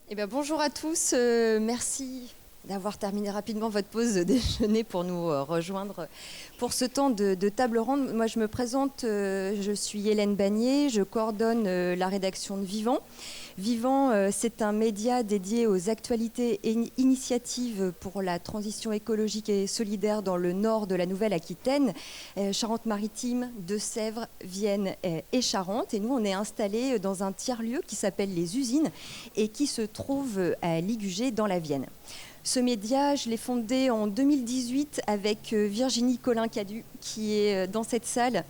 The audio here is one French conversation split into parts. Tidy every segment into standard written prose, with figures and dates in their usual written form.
Eh bien, bonjour à tous, merci d'avoir terminé rapidement votre pause déjeuner pour nous rejoindre pour ce temps de table ronde. Moi, je me présente, je suis Hélène Bagnier, je coordonne la rédaction de Vivant. Vivant, c'est un média dédié aux actualités et initiatives pour la transition écologique et solidaire dans le nord de la Nouvelle-Aquitaine, Charente-Maritime, Deux-Sèvres, Vienne et Charente. Et nous, on est installés dans un tiers-lieu qui s'appelle Les Usines et qui se trouve à Ligugé dans la Vienne. Ce média, je l'ai fondé en 2018 avec Virginie Collin-Cadu, qui est dans cette salle.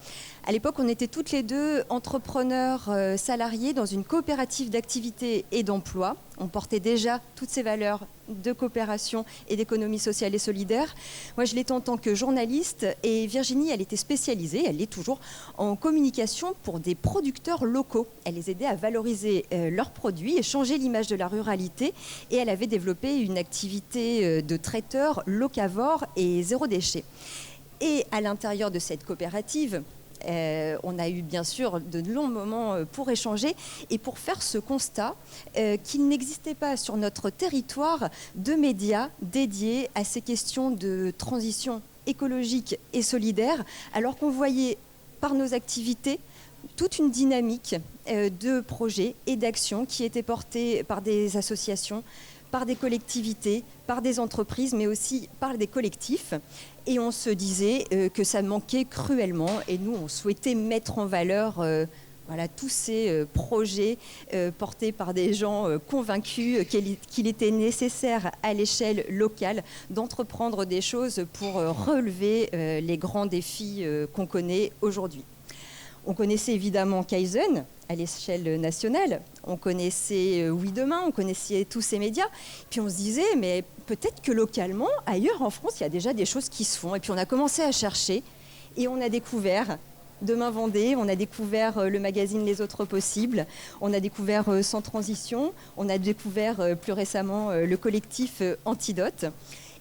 À l'époque, on était toutes les deux entrepreneurs salariés dans une coopérative d'activité et d'emploi. On portait déjà toutes ces valeurs de coopération et d'économie sociale et solidaire. Moi, je l'étais en tant que journaliste et Virginie, elle était spécialisée, elle l'est toujours, en communication pour des producteurs locaux. Elle les aidait à valoriser leurs produits et changer l'image de la ruralité. Et elle avait développé une activité de traiteur locavore et zéro déchet. Et à l'intérieur de cette coopérative, on a eu bien sûr de longs moments pour échanger et pour faire ce constat qu'il n'existait pas sur notre territoire de médias dédiés à ces questions de transition écologique et solidaire, alors qu'on voyait par nos activités toute une dynamique de projets et d'actions qui étaient portées par des associations, par des collectivités, par des entreprises, mais aussi par des collectifs. Et on se disait que ça manquait cruellement. Et nous, on souhaitait mettre en valeur tous ces projets portés par des gens convaincus qu'il était nécessaire à l'échelle locale d'entreprendre des choses pour relever les grands défis qu'on connaît aujourd'hui. On connaissait évidemment Kaizen à l'échelle nationale, on connaissait Oui Demain, on connaissait tous ces médias. Puis on se disait, mais peut-être que localement, ailleurs en France, il y a déjà des choses qui se font. Et puis on a commencé à chercher et on a découvert Demain Vendée, on a découvert le magazine Les Autres Possibles, on a découvert Sans Transition, on a découvert plus récemment le collectif Antidote.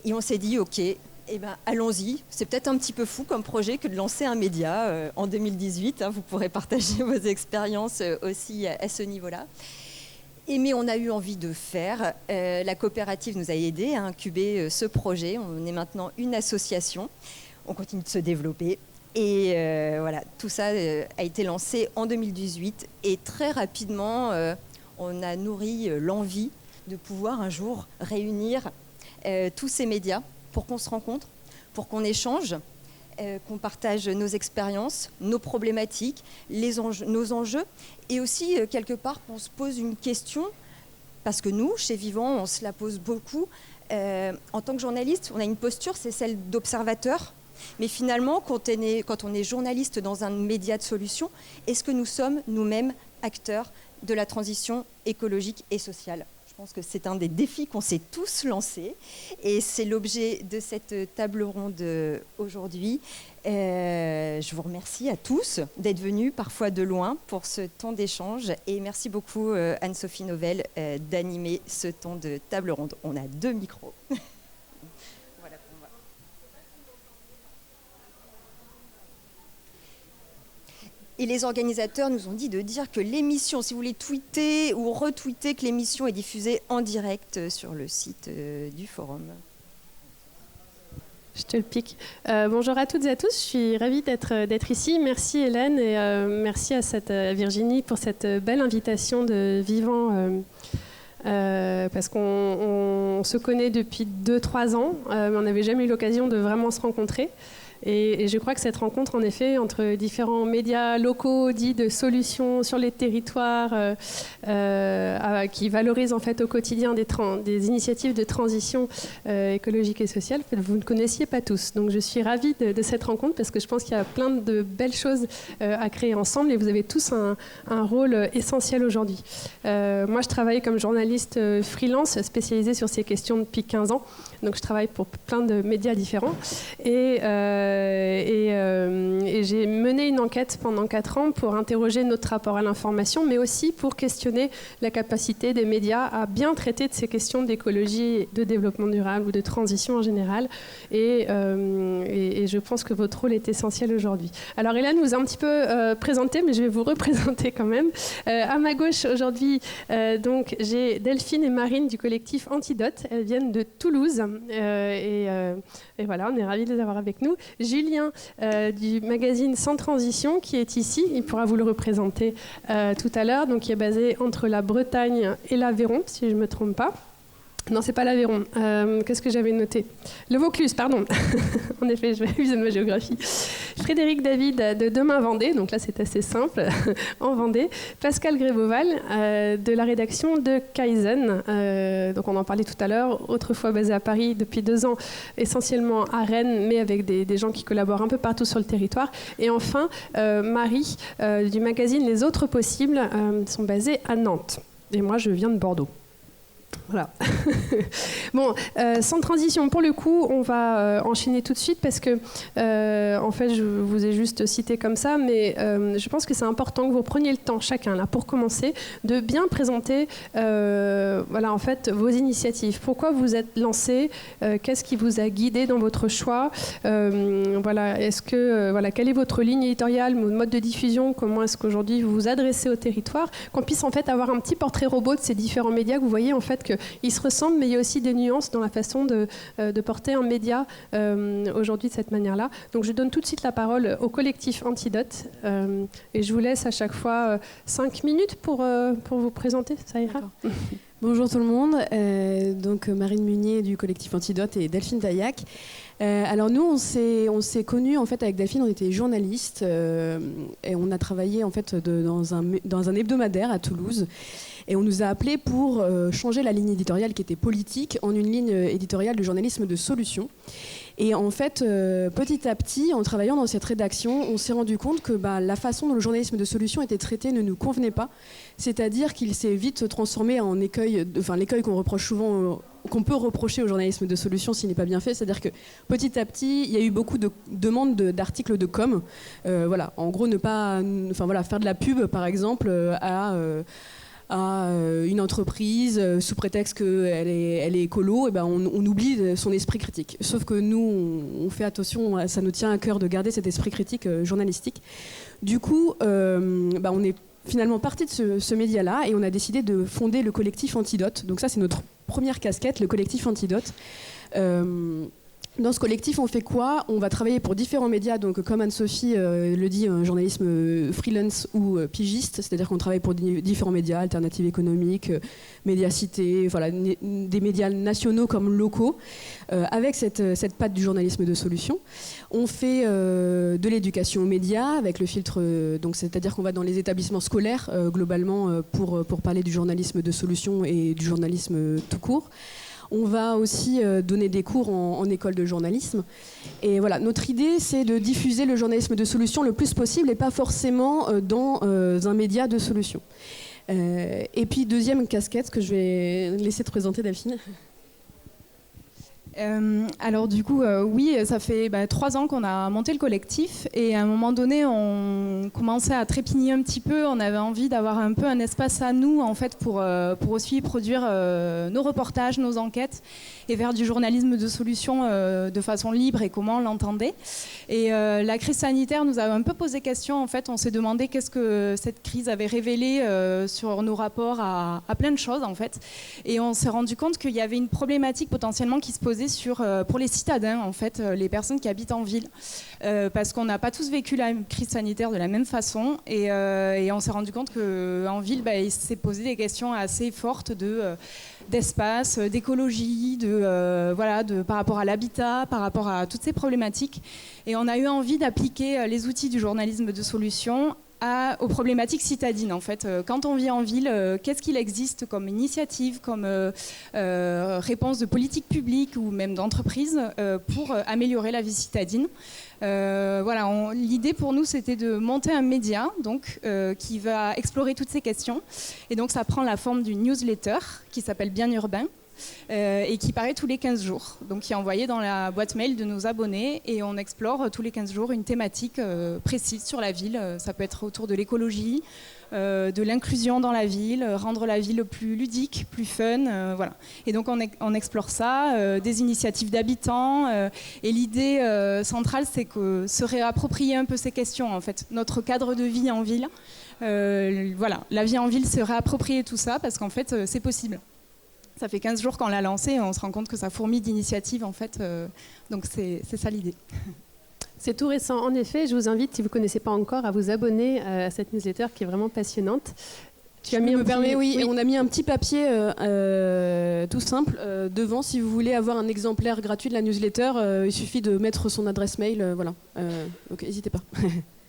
Et on s'est dit, ok, eh ben, allons-y. C'est peut-être un petit peu fou comme projet que de lancer un média en 2018. Vous pourrez partager vos expériences aussi à ce niveau-là. Mais on a eu envie de faire. La coopérative nous a aidés à incuber ce projet. On est maintenant une association. On continue de se développer. Et voilà, tout ça a été lancé en 2018. Et très rapidement, on a nourri l'envie de pouvoir un jour réunir tous ces médias pour qu'on se rencontre, pour qu'on échange, qu'on partage nos expériences, nos problématiques, nos enjeux, et aussi, quelque part, qu'on se pose une question, parce que nous, chez Vivant, on se la pose beaucoup. En tant que journaliste, on a une posture, c'est celle d'observateur, mais finalement, quand on est journaliste dans un média de solution, est-ce que nous sommes nous-mêmes acteurs de la transition écologique et sociale ? Je pense que c'est un des défis qu'on s'est tous lancés et c'est l'objet de cette table ronde aujourd'hui. Je vous remercie à tous d'être venus, parfois de loin, pour ce temps d'échange et merci beaucoup Anne-Sophie Novelle d'animer ce temps de table ronde. On a 2 micros. Voilà pour moi. Et les organisateurs nous ont dit de dire que l'émission, si vous voulez tweeter ou retweeter, que l'émission est diffusée en direct sur le site du forum. Je te le pique. Bonjour à toutes et à tous, je suis ravie d'être ici. Merci Hélène et merci à Virginie pour cette belle invitation de Vivant. Parce qu'on se connaît depuis 2-3 ans, mais on n'avait jamais eu l'occasion de vraiment se rencontrer. Et je crois que cette rencontre, en effet, entre différents médias locaux dits de solutions sur les territoires, qui valorisent en fait au quotidien des initiatives de transition écologique et sociale, vous ne connaissiez pas tous. Donc je suis ravie de cette rencontre parce que je pense qu'il y a plein de belles choses à créer ensemble et vous avez tous un rôle essentiel aujourd'hui. Moi, je travaille comme journaliste freelance spécialisée sur ces questions depuis 15 ans. Donc je travaille pour plein de médias différents. Et et j'ai mené une enquête pendant 4 ans pour interroger notre rapport à l'information, mais aussi pour questionner la capacité des médias à bien traiter de ces questions d'écologie, de développement durable ou de transition en général. Et je pense que votre rôle est essentiel aujourd'hui. Alors Hélène vous a un petit peu présenté, mais je vais vous représenter quand même. À ma gauche aujourd'hui, donc j'ai Delphine et Marine du collectif Antidote. Elles viennent de Toulouse et voilà, on est ravis de les avoir avec nous. Julien du magazine Sans Transition qui est ici, il pourra vous le représenter tout à l'heure, donc qui est basé entre la Bretagne et l'Aveyron, si je ne me trompe pas. Non, c'est pas l'Aveyron. Qu'est-ce que j'avais noté ? Le Vaucluse, pardon. En effet, je vais user de ma géographie. Frédéric David de Demain Vendée, donc là c'est assez simple, en Vendée. Pascal Gréboval de la rédaction de Kaizen, donc on en parlait tout à l'heure, autrefois basé à Paris depuis 2 ans, essentiellement à Rennes, mais avec des gens qui collaborent un peu partout sur le territoire. Et enfin, Marie du magazine Les Autres Possibles, sont basés à Nantes. Et moi, je viens de Bordeaux. Voilà. Bon, sans transition, pour le coup, on va enchaîner tout de suite parce que, en fait, je vous ai juste cité comme ça, mais je pense que c'est important que vous preniez le temps, chacun, là, pour commencer, de bien présenter, voilà, en fait, vos initiatives. Pourquoi vous êtes lancé ? Qu'est-ce qui vous a guidé dans votre choix ? Voilà, est-ce que, voilà, quelle est votre ligne éditoriale, votre mode de diffusion ? Comment est-ce qu'aujourd'hui vous vous adressez au territoire ? Qu'on puisse en fait avoir un petit portrait robot de ces différents médias que vous voyez en fait qu'ils se ressemblent, mais il y a aussi des nuances dans la façon de porter un média aujourd'hui de cette manière-là. Donc je donne tout de suite la parole au collectif Antidote et je vous laisse à chaque fois 5 minutes pour vous présenter. Ça ira ? Bonjour tout le monde, donc Marine Munier du collectif Antidote et Delphine Taillac. Alors nous, on s'est connus en fait avec Delphine, on était journalistes et on a travaillé en fait dans un hebdomadaire à Toulouse. Et on nous a appelés pour changer la ligne éditoriale qui était politique en une ligne éditoriale de journalisme de solution. Et en fait, petit à petit, en travaillant dans cette rédaction, on s'est rendu compte que la façon dont le journalisme de solution était traité ne nous convenait pas. C'est-à-dire qu'il s'est vite transformé en écueil, l'écueil qu'on reproche souvent, qu'on peut reprocher au journalisme de solution s'il n'est pas bien fait. C'est-à-dire que petit à petit, il y a eu beaucoup de demandes d'articles de com. Voilà, en gros, ne pas, faire de la pub, par exemple, à une entreprise sous prétexte qu'elle est écolo, et on oublie son esprit critique. Sauf que nous, on fait attention, ça nous tient à cœur de garder cet esprit critique journalistique. Du coup, on est finalement parti de ce média-là et on a décidé de fonder le collectif Antidote. Donc ça, c'est notre première casquette, le collectif Antidote. Dans ce collectif, on fait quoi ? On va travailler pour différents médias, donc comme Anne-Sophie le dit, un journalisme freelance ou pigiste, c'est-à-dire qu'on travaille pour différents médias, Alternative économique, Médiacité, voilà, des médias nationaux comme locaux, avec cette patte du journalisme de solution. On fait de l'éducation aux médias avec le filtre, donc c'est-à-dire qu'on va dans les établissements scolaires globalement pour parler du journalisme de solution et du journalisme tout court. On va aussi donner des cours en école de journalisme. Et voilà, notre idée, c'est de diffuser le journalisme de solution le plus possible et pas forcément dans un média de solution. Et puis, deuxième casquette que je vais laisser te présenter, Delphine. Alors du coup, oui, ça fait 3 ans qu'on a monté le collectif et à un moment donné, on commençait à trépigner un petit peu. On avait envie d'avoir un peu un espace à nous en fait pour aussi produire nos reportages, nos enquêtes et faire du journalisme de solution de façon libre et comment on l'entendait. Et la crise sanitaire nous a un peu posé question. En fait, on s'est demandé qu'est-ce que cette crise avait révélé sur nos rapports à plein de choses en fait. Et on s'est rendu compte qu'il y avait une problématique potentiellement qui se posait pour les citadins, en fait, les personnes qui habitent en ville, parce qu'on n'a pas tous vécu la crise sanitaire de la même façon, et on s'est rendu compte qu'en ville, il s'est posé des questions assez fortes d'espace, d'écologie, par rapport à l'habitat, par rapport à toutes ces problématiques, et on a eu envie d'appliquer les outils du journalisme de solution aux problématiques citadines en fait. Quand on vit en ville, qu'est-ce qu'il existe comme initiative, comme réponse de politique publique ou même d'entreprise pour améliorer la vie citadine. L'idée pour nous c'était de monter un média donc, qui va explorer toutes ces questions et donc ça prend la forme d'une newsletter qui s'appelle Bien Urbain. et qui paraît tous les 15 jours. Donc qui est envoyé dans la boîte mail de nos abonnés et on explore tous les 15 jours une thématique précise sur la ville. Ça peut être autour de l'écologie, de l'inclusion dans la ville, rendre la ville plus ludique, plus fun, voilà. Et donc on explore ça, des initiatives d'habitants, et l'idée centrale c'est que se réapproprier un peu ces questions, en fait, notre cadre de vie en ville, voilà, la vie en ville, se réapproprier tout ça parce qu'en fait c'est possible. Ça fait 15 jours qu'on l'a lancé et on se rend compte que ça fourmille d'initiatives en fait, donc c'est ça l'idée. C'est tout récent, en effet. Je vous invite, si vous ne connaissez pas encore, à vous abonner à cette newsletter qui est vraiment passionnante. Oui, on a mis un petit papier tout simple devant. Si vous voulez avoir un exemplaire gratuit de la newsletter, il suffit de mettre son adresse mail. Voilà. Donc n'hésitez pas.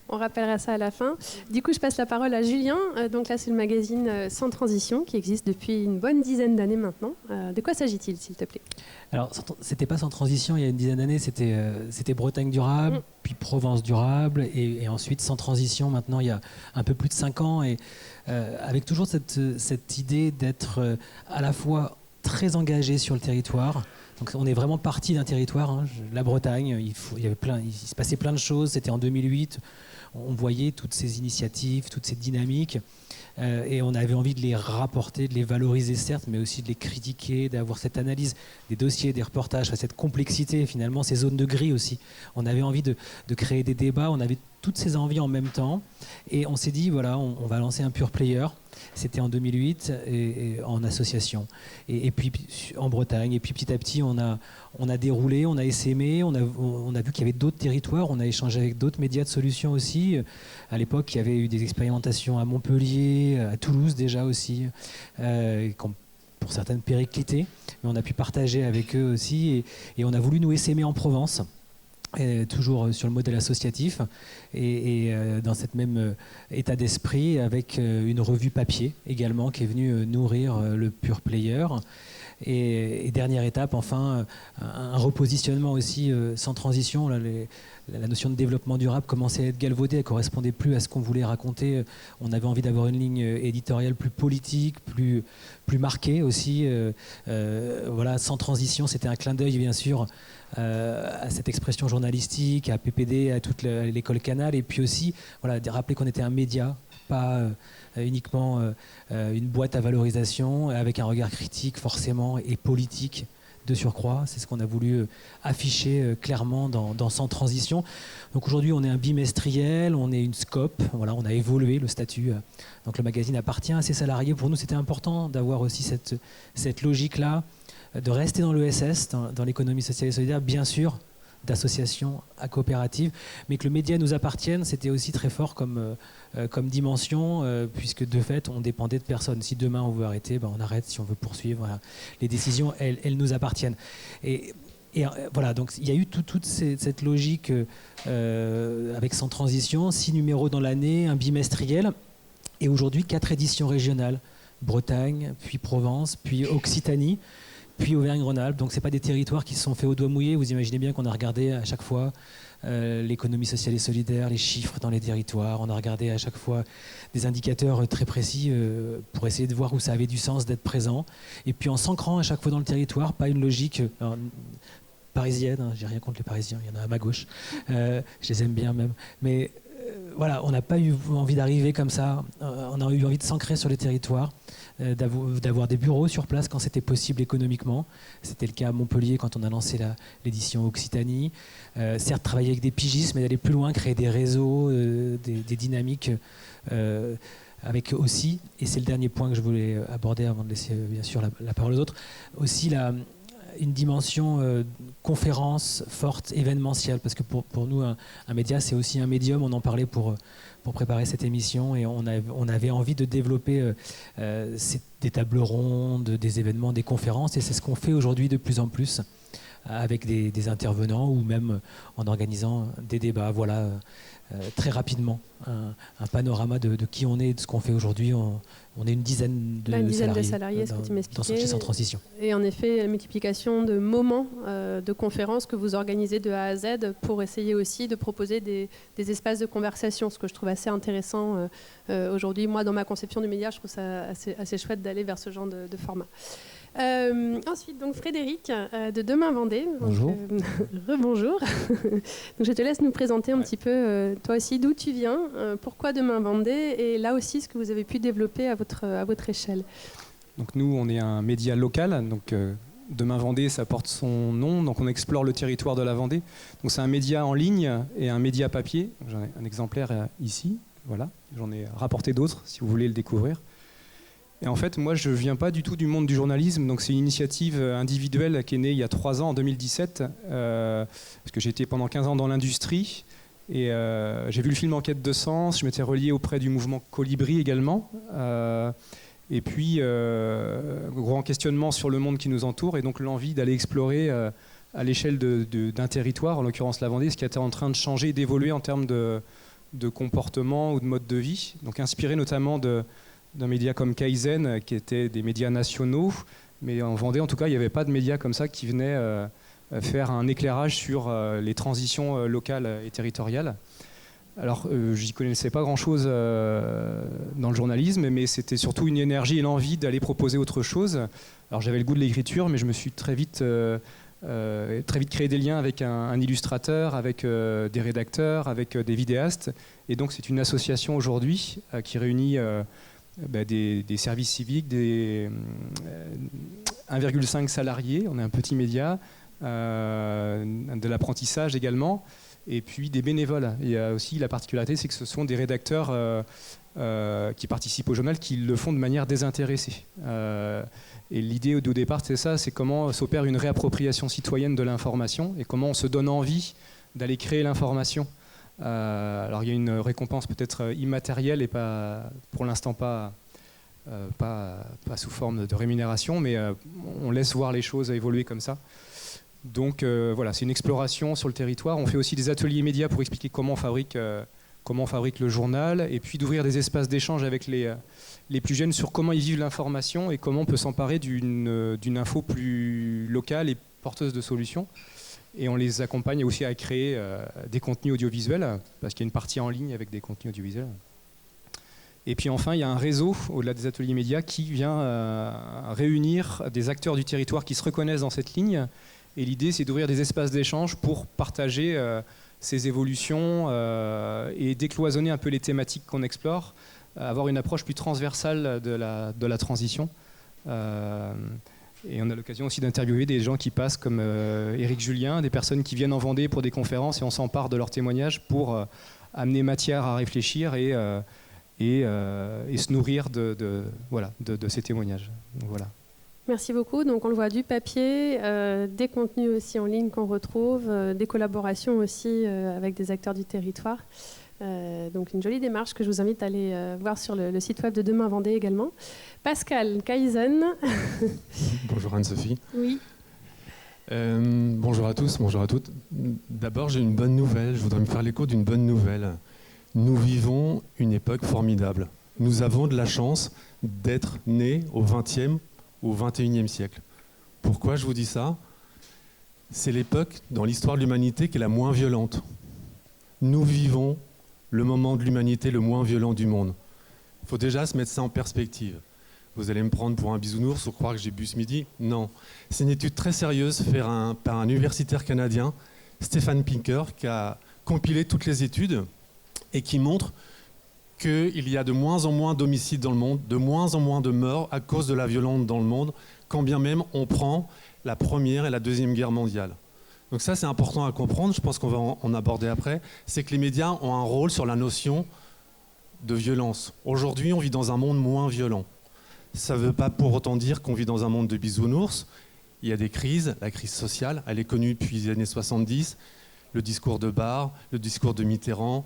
On rappellera ça à la fin. Du coup, je passe la parole à Julien. Donc là, c'est le magazine Sans Transition qui existe depuis une bonne dizaine d'années maintenant. De quoi s'agit-il, s'il te plaît? Alors, c'était pas Sans Transition il y a une dizaine d'années, c'était Bretagne Durable, puis Provence Durable, et ensuite Sans Transition, maintenant, il y a un peu plus de 5 ans, et avec toujours cette idée d'être à la fois très engagé sur le territoire. Donc on est vraiment parti d'un territoire, hein, la Bretagne, il se passait plein de choses, c'était en 2008, on voyait toutes ces initiatives, toutes ces dynamiques, et on avait envie de les rapporter, de les valoriser certes, mais aussi de les critiquer, d'avoir cette analyse des dossiers, des reportages, cette complexité finalement, ces zones de gris aussi. On avait envie de créer des débats, on avait toutes ces envies en même temps, et on s'est dit voilà, on va lancer un pure player. C'était en 2008 et en association. Et puis en Bretagne. Et puis petit à petit, on a déroulé, on a essaimé, on a vu qu'il y avait d'autres territoires. On a échangé avec d'autres médias de solutions aussi. À l'époque, il y avait eu des expérimentations à Montpellier, à Toulouse déjà aussi, pour certaines périclité. Mais on a pu partager avec eux aussi. Et on a voulu nous essaimer en Provence. Toujours sur le modèle associatif et dans cette même état d'esprit avec une revue papier également qui est venue nourrir le pure player et dernière étape enfin un repositionnement aussi sans transition. Là, la notion de développement durable commençait à être galvaudée, elle ne correspondait plus à ce qu'on voulait raconter. On avait envie d'avoir une ligne éditoriale plus politique, plus marquée aussi. Voilà, sans transition, c'était un clin d'œil bien sûr à cette expression journalistique, à PPD, à toute l'école Canal, et puis aussi voilà, de rappeler qu'on était un média, pas uniquement une boîte à valorisation, avec un regard critique forcément et politique de surcroît. C'est ce qu'on a voulu afficher clairement dans Sans Transition. Donc aujourd'hui, on est un bimestriel, on est une scope, voilà, on a évolué le statut. Donc le magazine appartient à ses salariés. Pour nous, c'était important d'avoir aussi cette logique-là, de rester dans l'ESS, dans l'économie sociale et solidaire, bien sûr, d'association à coopérative, mais que le média nous appartienne, c'était aussi très fort comme dimension, puisque de fait, on dépendait de personne. Si demain on veut arrêter, ben on arrête. Si on veut poursuivre, voilà. Les décisions, elles nous appartiennent. Et voilà, donc il y a eu toute cette logique avec Sans Transition, 6 numéros dans l'année, un bimestriel, et aujourd'hui 4 éditions régionales, Bretagne, puis Provence, puis Occitanie, puis Auvergne-Rhône-Alpes. Donc ce n'est pas des territoires qui se sont faits au doigt mouillé. Vous imaginez bien qu'on a regardé à chaque fois l'économie sociale et solidaire, les chiffres dans les territoires. On a regardé à chaque fois des indicateurs très précis pour essayer de voir où ça avait du sens d'être présent. Et puis en s'ancrant à chaque fois dans le territoire, pas une logique parisienne. Hein, j'ai rien contre les Parisiens, il y en a à ma gauche. Je les aime bien même. Mais voilà, on n'a pas eu envie d'arriver comme ça. On a eu envie de s'ancrer sur les territoires, d'avoir des bureaux sur place quand c'était possible économiquement. C'était le cas à Montpellier quand on a lancé l'édition Occitanie. Certes, travailler avec des pigistes, mais d'aller plus loin, créer des réseaux, des dynamiques avec aussi, et c'est le dernier point que je voulais aborder avant de laisser bien sûr la parole aux autres, aussi une dimension conférence forte, événementielle, parce que pour nous, un média, c'est aussi un médium. On en parlait pour préparer cette émission, et on avait envie de développer des tables rondes, des événements, des conférences, et c'est ce qu'on fait aujourd'hui de plus en plus avec des intervenants ou même en organisant des débats. Voilà, très rapidement, un panorama de qui on est et de ce qu'on fait aujourd'hui. On est une dizaine de salariés ce que tu m'expliquais. Chez Sans Transition. Et en effet, la multiplication de moments de conférences que vous organisez de A à Z pour essayer aussi de proposer des espaces de conversation, ce que je trouve assez intéressant aujourd'hui. Moi, dans ma conception du média, je trouve ça assez chouette d'aller vers ce genre de format. Ensuite, donc Frédéric de Demain Vendée. Bonjour. Rebonjour. Donc, je te laisse nous présenter un petit peu, toi aussi, d'où tu viens, pourquoi Demain Vendée, et là aussi ce que vous avez pu développer à votre échelle. Donc nous, on est un média local. Donc Demain Vendée, ça porte son nom. Donc on explore le territoire de la Vendée. Donc c'est un média en ligne et un média papier. J'en ai un exemplaire ici. Voilà. J'en ai rapporté d'autres si vous voulez le découvrir. Et en fait, moi, je ne viens pas du tout du monde du journalisme, donc c'est une initiative individuelle qui est née il y a 3 ans, en 2017, parce que j'ai été pendant 15 ans dans l'industrie, et j'ai vu le film Enquête de sens, je m'étais relié auprès du mouvement Colibri également, et puis grand questionnement sur le monde qui nous entoure, et donc l'envie d'aller explorer à l'échelle d'un territoire, en l'occurrence la Vendée, ce qui était en train de changer et d'évoluer en termes de comportement ou de mode de vie, donc inspiré notamment d'un média comme Kaizen, qui étaient des médias nationaux, mais en Vendée, en tout cas, il n'y avait pas de médias comme ça qui venaient faire un éclairage sur les transitions locales et territoriales. Alors, j'y connaissais pas grand-chose dans le journalisme, mais c'était surtout une énergie et l'envie d'aller proposer autre chose. Alors, j'avais le goût de l'écriture, mais je me suis très vite créé des liens avec un illustrateur, avec des rédacteurs, avec des vidéastes. Et donc, c'est une association aujourd'hui qui réunit des services civiques, 1,5 salariés, on est un petit média, de l'apprentissage également, et puis des bénévoles. Il y a aussi la particularité, c'est que ce sont des rédacteurs qui participent au journal, qui le font de manière désintéressée. Et l'idée au départ, c'est ça, c'est comment s'opère une réappropriation citoyenne de l'information et comment on se donne envie d'aller créer l'information. Alors il y a une récompense peut-être immatérielle et pas, pour l'instant pas sous forme de rémunération, mais on laisse voir les choses évoluer comme ça. Donc voilà, c'est une exploration sur le territoire. On fait aussi des ateliers médias pour expliquer comment on fabrique le journal, et puis d'ouvrir des espaces d'échange avec les plus jeunes sur comment ils vivent l'information et comment on peut s'emparer d'une info plus locale et porteuse de solutions. Et on les accompagne aussi à créer des contenus audiovisuels, parce qu'il y a une partie en ligne avec des contenus audiovisuels. Et puis enfin, il y a un réseau, au-delà des ateliers médias, qui vient réunir des acteurs du territoire qui se reconnaissent dans cette ligne. Et l'idée, c'est d'ouvrir des espaces d'échange pour partager ces évolutions et décloisonner un peu les thématiques qu'on explore, avoir une approche plus transversale de la transition. Et on a l'occasion aussi d'interviewer des gens qui passent comme Éric Julien, des personnes qui viennent en Vendée pour des conférences, et on s'empare de leurs témoignages pour amener matière à réfléchir et se nourrir de ces témoignages. Donc, voilà. Merci beaucoup. Donc on le voit, du papier, des contenus aussi en ligne qu'on retrouve, des collaborations aussi avec des acteurs du territoire. Donc une jolie démarche que je vous invite à aller voir sur le site web de Demain Vendée également. Pascal Kaizen. Bonjour Anne-Sophie. Oui. Bonjour à tous, bonjour à toutes. D'abord, j'ai une bonne nouvelle. Je voudrais me faire l'écho d'une bonne nouvelle. Nous vivons une époque formidable. Nous avons de la chance d'être nés au XXe ou au XXIe siècle. Pourquoi je vous dis ça ? C'est l'époque dans l'histoire de l'humanité qui est la moins violente. Nous vivons le moment de l'humanité le moins violent du monde. Il faut déjà se mettre ça en perspective. Vous allez me prendre pour un bisounours ou croire que j'ai bu ce midi ? Non. C'est une étude très sérieuse faite par un universitaire canadien, Stéphane Pinker, qui a compilé toutes les études et qui montre qu'il y a de moins en moins d'homicides dans le monde, de moins en moins de morts à cause de la violence dans le monde, quand bien même on prend la Première et la Deuxième Guerre mondiale. Donc ça, c'est important à comprendre, je pense qu'on va en aborder après, c'est que les médias ont un rôle sur la notion de violence. Aujourd'hui, on vit dans un monde moins violent. Ça ne veut pas pour autant dire qu'on vit dans un monde de bisounours. Il y a des crises, la crise sociale, elle est connue depuis les années 70, le discours de Barre, le discours de Mitterrand,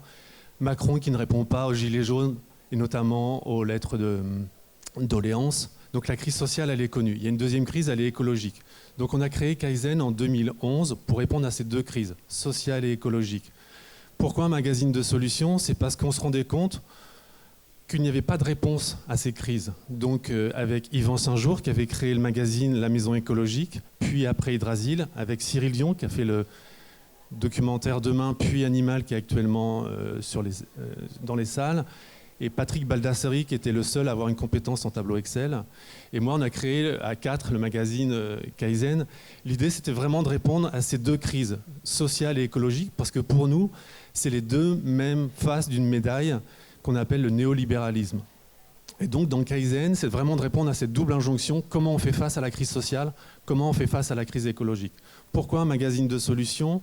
Macron qui ne répond pas aux gilets jaunes et notamment aux lettres de doléances. Donc la crise sociale, elle est connue. Il y a une deuxième crise, elle est écologique. Donc on a créé Kaizen en 2011 pour répondre à ces deux crises, sociale et écologique. Pourquoi un magazine de solutions ? C'est parce qu'on se rendait compte qu'il n'y avait pas de réponse à ces crises. Donc avec Yvan Saint-Jour qui avait créé le magazine La Maison écologique, puis après Hydrasil, avec Cyril Dion qui a fait le documentaire Demain, puis Animal qui est actuellement dans les salles, et Patrick Baldassari qui était le seul à avoir une compétence en tableau Excel. Et moi, on a créé à 4 le magazine Kaizen. L'idée, c'était vraiment de répondre à ces deux crises, sociales et écologiques, parce que pour nous, c'est les deux mêmes faces d'une médaille qu'on appelle le néolibéralisme. Et donc, dans le Kaizen, c'est vraiment de répondre à cette double injonction, comment on fait face à la crise sociale, comment on fait face à la crise écologique. Pourquoi un magazine de solutions ?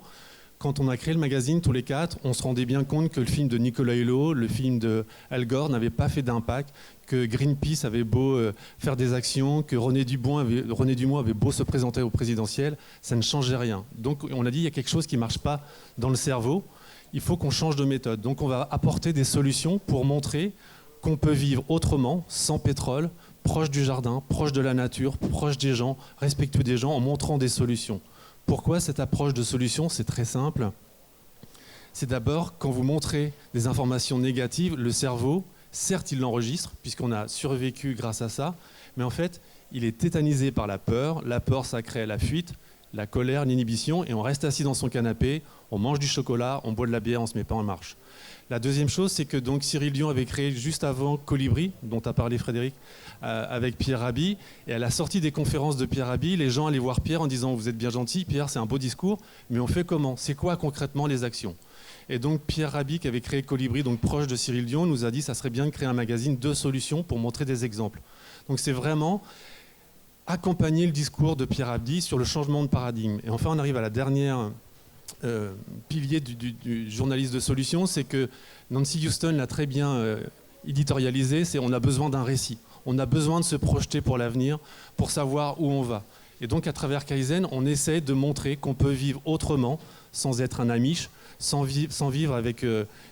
Quand on a créé le magazine, tous les 4, on se rendait bien compte que le film de Nicolas Hulot, le film de Al Gore n'avait pas fait d'impact, que Greenpeace avait beau faire des actions, que René Dumont avait beau se présenter au présidentiel, ça ne changeait rien. Donc on a dit, il y a quelque chose qui ne marche pas dans le cerveau, il faut qu'on change de méthode. Donc on va apporter des solutions pour montrer qu'on peut vivre autrement, sans pétrole, proche du jardin, proche de la nature, proche des gens, respectueux des gens, en montrant des solutions. Pourquoi cette approche de solution ? C'est très simple. C'est d'abord, quand vous montrez des informations négatives, le cerveau, certes, il l'enregistre, puisqu'on a survécu grâce à ça, mais en fait, il est tétanisé par la peur. La peur, ça crée la fuite, la colère, l'inhibition, et on reste assis dans son canapé, on mange du chocolat, on boit de la bière, on ne se met pas en marche. La deuxième chose, c'est que donc Cyril Dion avait créé juste avant Colibri, dont a parlé Frédéric, avec Pierre Rabhi. Et à la sortie des conférences de Pierre Rabhi, les gens allaient voir Pierre en disant « Vous êtes bien gentil, Pierre, c'est un beau discours, mais on fait comment ? C'est quoi concrètement les actions ?» Et donc Pierre Rabhi, qui avait créé Colibri, donc proche de Cyril Dion, nous a dit « Ça serait bien de créer un magazine de solutions pour montrer des exemples. » Donc c'est vraiment accompagner le discours de Pierre Rabhi sur le changement de paradigme. Et enfin, on arrive à la dernière pilier du journaliste de solutions, c'est que Nancy Houston l'a très bien éditorialisé, c'est on a besoin d'un récit. On a besoin de se projeter pour l'avenir, pour savoir où on va. Et donc à travers Kaizen, on essaie de montrer qu'on peut vivre autrement, sans être un amiche, sans vivre avec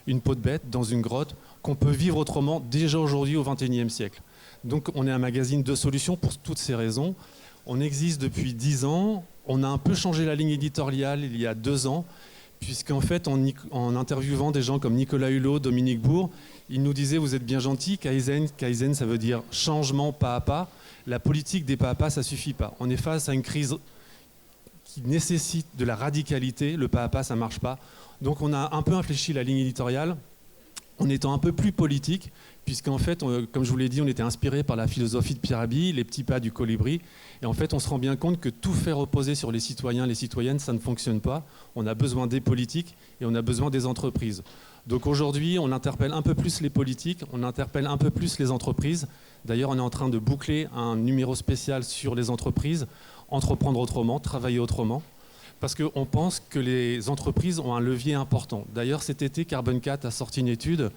une peau de bête dans une grotte, qu'on peut vivre autrement déjà aujourd'hui au XXIe siècle. Donc on est un magazine de solutions pour toutes ces raisons. On existe depuis 10 ans. On a un peu changé la ligne éditoriale il y a 2 ans, puisqu'en fait, en interviewant des gens comme Nicolas Hulot, Dominique Bourg, ils nous disaient « Vous êtes bien gentils, Kaizen, ça veut dire changement pas à pas. La politique des pas à pas, ça ne suffit pas. On est face à une crise qui nécessite de la radicalité. Le pas à pas, ça ne marche pas. » Donc on a un peu infléchi la ligne éditoriale en étant un peu plus politique, puisqu'en fait, comme je vous l'ai dit, on était inspiré par la philosophie de Pierre Rabhi, les petits pas du colibri. Et en fait, on se rend bien compte que tout faire reposer sur les citoyens, les citoyennes, ça ne fonctionne pas. On a besoin des politiques et on a besoin des entreprises. Donc aujourd'hui, on interpelle un peu plus les politiques, on interpelle un peu plus les entreprises. D'ailleurs, on est en train de boucler un numéro spécial sur les entreprises, entreprendre autrement, travailler autrement. Parce qu'on pense que les entreprises ont un levier important. D'ailleurs, cet été, Carbon 4 a sorti une étude.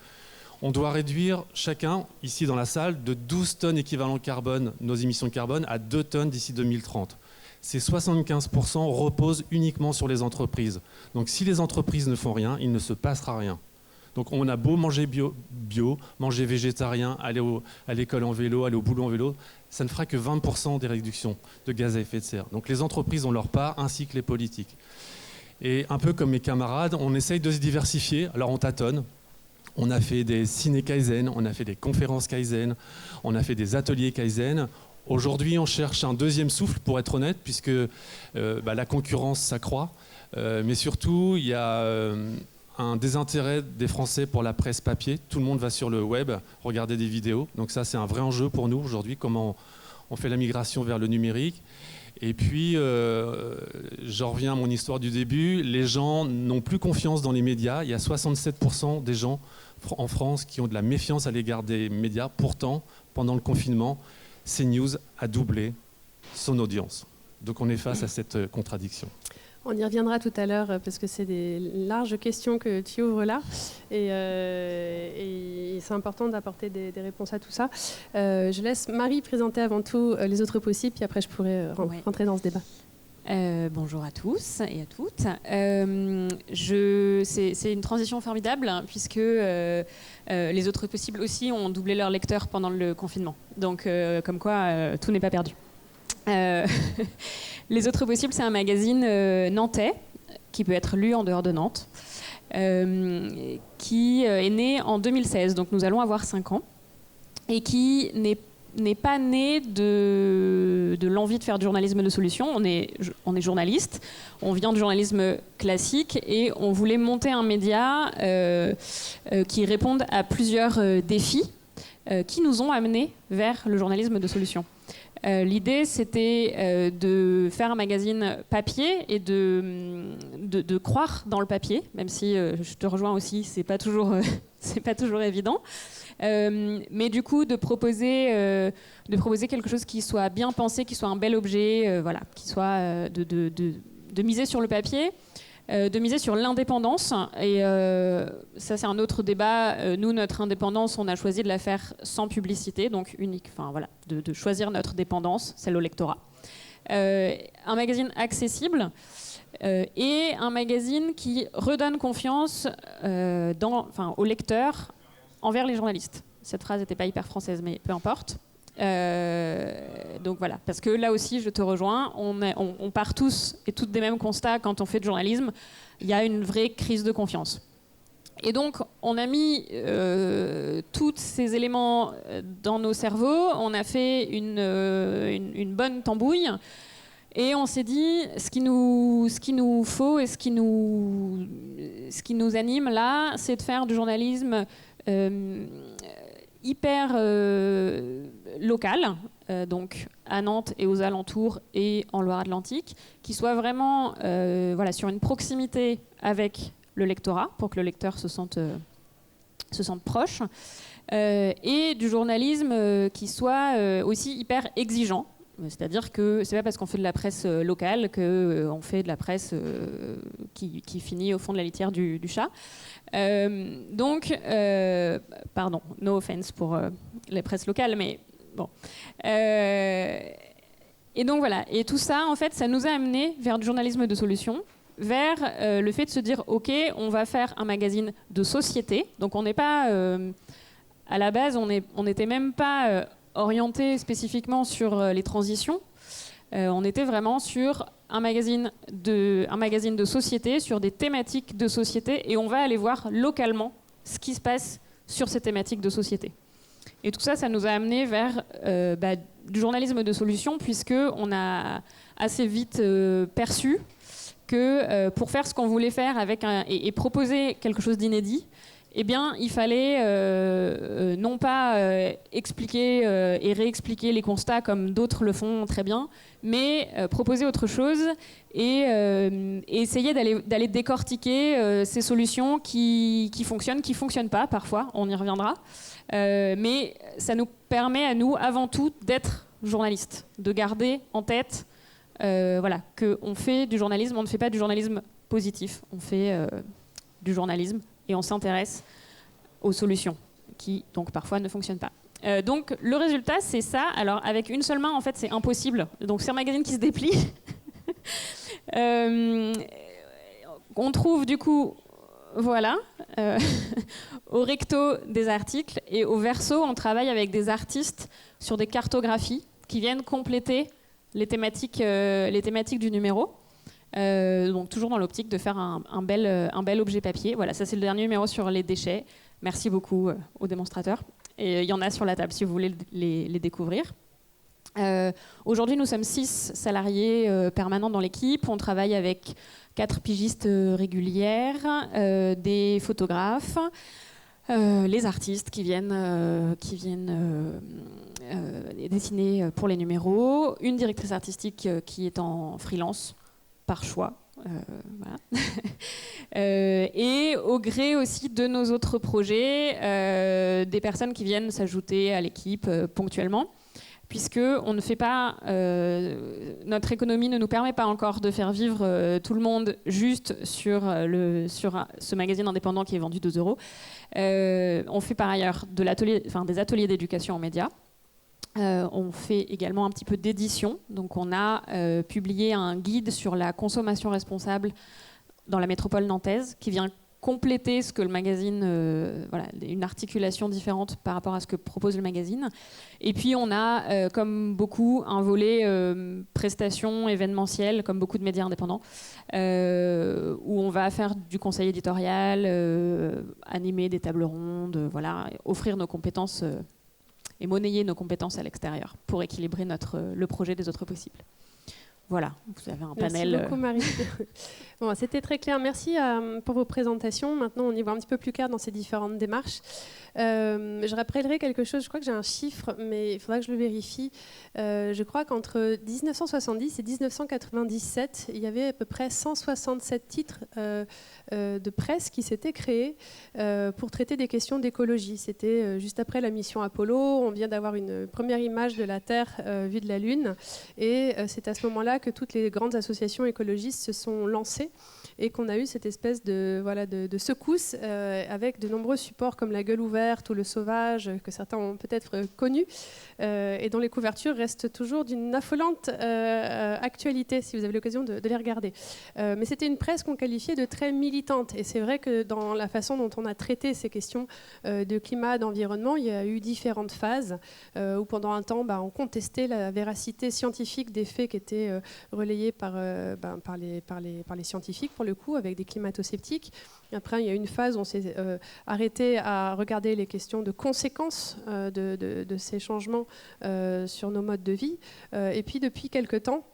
On doit réduire chacun, ici dans la salle, de 12 tonnes équivalent carbone, nos émissions de carbone, à 2 tonnes d'ici 2030. Ces 75% reposent uniquement sur les entreprises. Donc si les entreprises ne font rien, il ne se passera rien. Donc on a beau manger bio, manger végétarien, aller à l'école en vélo, aller au boulot en vélo, ça ne fera que 20% des réductions de gaz à effet de serre. Donc les entreprises ont leur part, ainsi que les politiques. Et un peu comme mes camarades, on essaye de se diversifier, alors on tâtonne. On a fait des ciné-Kaizen, on a fait des conférences Kaizen, on a fait des ateliers Kaizen. Aujourd'hui, on cherche un deuxième souffle, pour être honnête, puisque la concurrence s'accroît. Mais surtout, il y a un désintérêt des Français pour la presse papier. Tout le monde va sur le web regarder des vidéos. Donc ça, c'est un vrai enjeu pour nous aujourd'hui, comment on fait la migration vers le numérique. Et puis, j'en reviens à mon histoire du début, les gens n'ont plus confiance dans les médias. Il y a 67% des gens en France qui ont de la méfiance à l'égard des médias. Pourtant, pendant le confinement, CNews a doublé son audience. Donc on est face à cette contradiction. On y reviendra tout à l'heure parce que c'est des larges questions que tu ouvres là et c'est important d'apporter des réponses à tout ça. Je laisse Marie présenter avant tout les autres possibles puis après je pourrai rentrer dans ce débat. Bonjour à tous et à toutes. C'est une transition formidable hein, puisque les autres possibles aussi ont doublé leurs lecteurs pendant le confinement. Donc comme quoi tout n'est pas perdu. Les autres possibles, c'est un magazine nantais qui peut être lu en dehors de Nantes, qui est né en 2016, donc nous allons avoir 5 ans, et qui n'est pas né de l'envie de faire du journalisme de solution. On est journaliste, on vient du journalisme classique et on voulait monter un média qui réponde à plusieurs défis qui nous ont amenés vers le journalisme de solution. L'idée, c'était de faire un magazine papier et de croire dans le papier, même si je te rejoins aussi, c'est pas toujours évident. Mais du coup, de proposer quelque chose qui soit bien pensé, qui soit un bel objet, voilà, qui soit de miser sur le papier. De miser sur l'indépendance. Et ça, c'est un autre débat. Nous, notre indépendance, on a choisi de la faire sans publicité, donc unique. Enfin, voilà, de choisir notre dépendance, celle au lectorat. Un magazine accessible et un magazine qui redonne confiance au lecteur envers les journalistes. Cette phrase n'était pas hyper française, mais peu importe. Donc voilà, parce que là aussi je te rejoins, on part tous et toutes des mêmes constats quand on fait du journalisme, il y a une vraie crise de confiance. Et donc on a mis tous ces éléments dans nos cerveaux, on a fait une bonne tambouille et on s'est dit ce qu'il nous faut et ce qui nous anime là, c'est de faire du journalisme hyper local, donc à Nantes et aux alentours et en Loire-Atlantique, qui soit vraiment sur une proximité avec le lectorat, pour que le lecteur se sente proche, et du journalisme qui soit aussi hyper exigeant. C'est-à-dire que c'est pas parce qu'on fait de la presse locale qu'on fait de la presse qui finit au fond de la litière du chat. Pardon, no offense pour les presses locales, mais bon. Et donc voilà, et tout ça, en fait, ça nous a amené vers du journalisme de solution, vers le fait de se dire, ok, on va faire un magazine de société. Donc on n'est pas, à la base, on n'était même pas orienté spécifiquement sur les transitions. On était vraiment sur un magazine de société, sur des thématiques de société, et on va aller voir localement ce qui se passe sur ces thématiques de société. Et tout ça, ça nous a amené vers du journalisme de solution, puisqu'on a assez vite perçu que pour faire ce qu'on voulait faire et proposer quelque chose d'inédit, eh bien, il fallait non pas expliquer et réexpliquer les constats comme d'autres le font très bien, mais proposer autre chose et essayer d'aller décortiquer ces solutions qui fonctionnent pas parfois, on y reviendra. Mais ça nous permet à nous, avant tout, d'être journalistes, de garder en tête qu'on fait du journalisme, on ne fait pas du journalisme positif, on fait du journalisme et on s'intéresse aux solutions qui, donc, parfois ne fonctionnent pas. Donc, le résultat, c'est ça. Alors, avec une seule main, en fait, c'est impossible. Donc, c'est un magazine qui se déplie. On trouve, du coup, voilà, au recto des articles et au verso, on travaille avec des artistes sur des cartographies qui viennent compléter les thématiques du numéro. Donc toujours dans l'optique de faire un bel objet papier. Voilà, ça c'est le dernier numéro sur les déchets. Merci beaucoup aux démonstrateurs. Et il y en a sur la table si vous voulez les découvrir. Aujourd'hui, nous sommes 6 salariés permanents dans l'équipe. On travaille avec 4 pigistes régulières, des photographes, les artistes qui viennent dessiner pour les numéros, une directrice artistique qui est en freelance par choix. Voilà. Et au gré aussi de nos autres projets, des personnes qui viennent s'ajouter à l'équipe ponctuellement, puisque on ne fait pas, notre économie ne nous permet pas encore de faire vivre tout le monde juste sur ce magazine indépendant qui est vendu 2 €. On fait par ailleurs des ateliers d'éducation aux médias. On fait également un petit peu d'édition. Donc on a publié un guide sur la consommation responsable dans la métropole nantaise qui vient compléter ce que le magazine, une articulation différente par rapport à ce que propose le magazine. Et puis on a, comme beaucoup, un volet prestations événementielles, comme beaucoup de médias indépendants, où on va faire du conseil éditorial, animer des tables rondes, offrir nos compétences et monnayer nos compétences à l'extérieur pour équilibrer le projet des autres possibles. Voilà, vous avez un panel. Merci beaucoup, Marie. Bon, c'était très clair. Merci pour vos présentations. Maintenant, on y voit un petit peu plus clair dans ces différentes démarches. Je rappellerai quelque chose. Je crois que j'ai un chiffre, mais il faudra que je le vérifie. Je crois qu'entre 1970 et 1997, il y avait à peu près 167 titres de presse qui s'étaient créés pour traiter des questions d'écologie. C'était juste après la mission Apollo. On vient d'avoir une première image de la Terre vue de la Lune. Et c'est à ce moment-là que toutes les grandes associations écologistes se sont lancées et qu'on a eu cette espèce de secousse avec de nombreux supports comme La Gueule ouverte ou Le Sauvage, que certains ont peut-être connus, et dont les couvertures restent toujours d'une affolante actualité, si vous avez l'occasion de les regarder. Mais c'était une presse qu'on qualifiait de très militante, et c'est vrai que dans la façon dont on a traité ces questions de climat, d'environnement, il y a eu différentes phases où pendant un temps, on contestait la véracité scientifique des faits qui étaient relayés par les scientifiques, pour le coup, avec des climato-sceptiques. Après, il y a une phase où on s'est arrêté à regarder les questions de conséquences de ces changements sur nos modes de vie. Et puis, depuis quelque temps,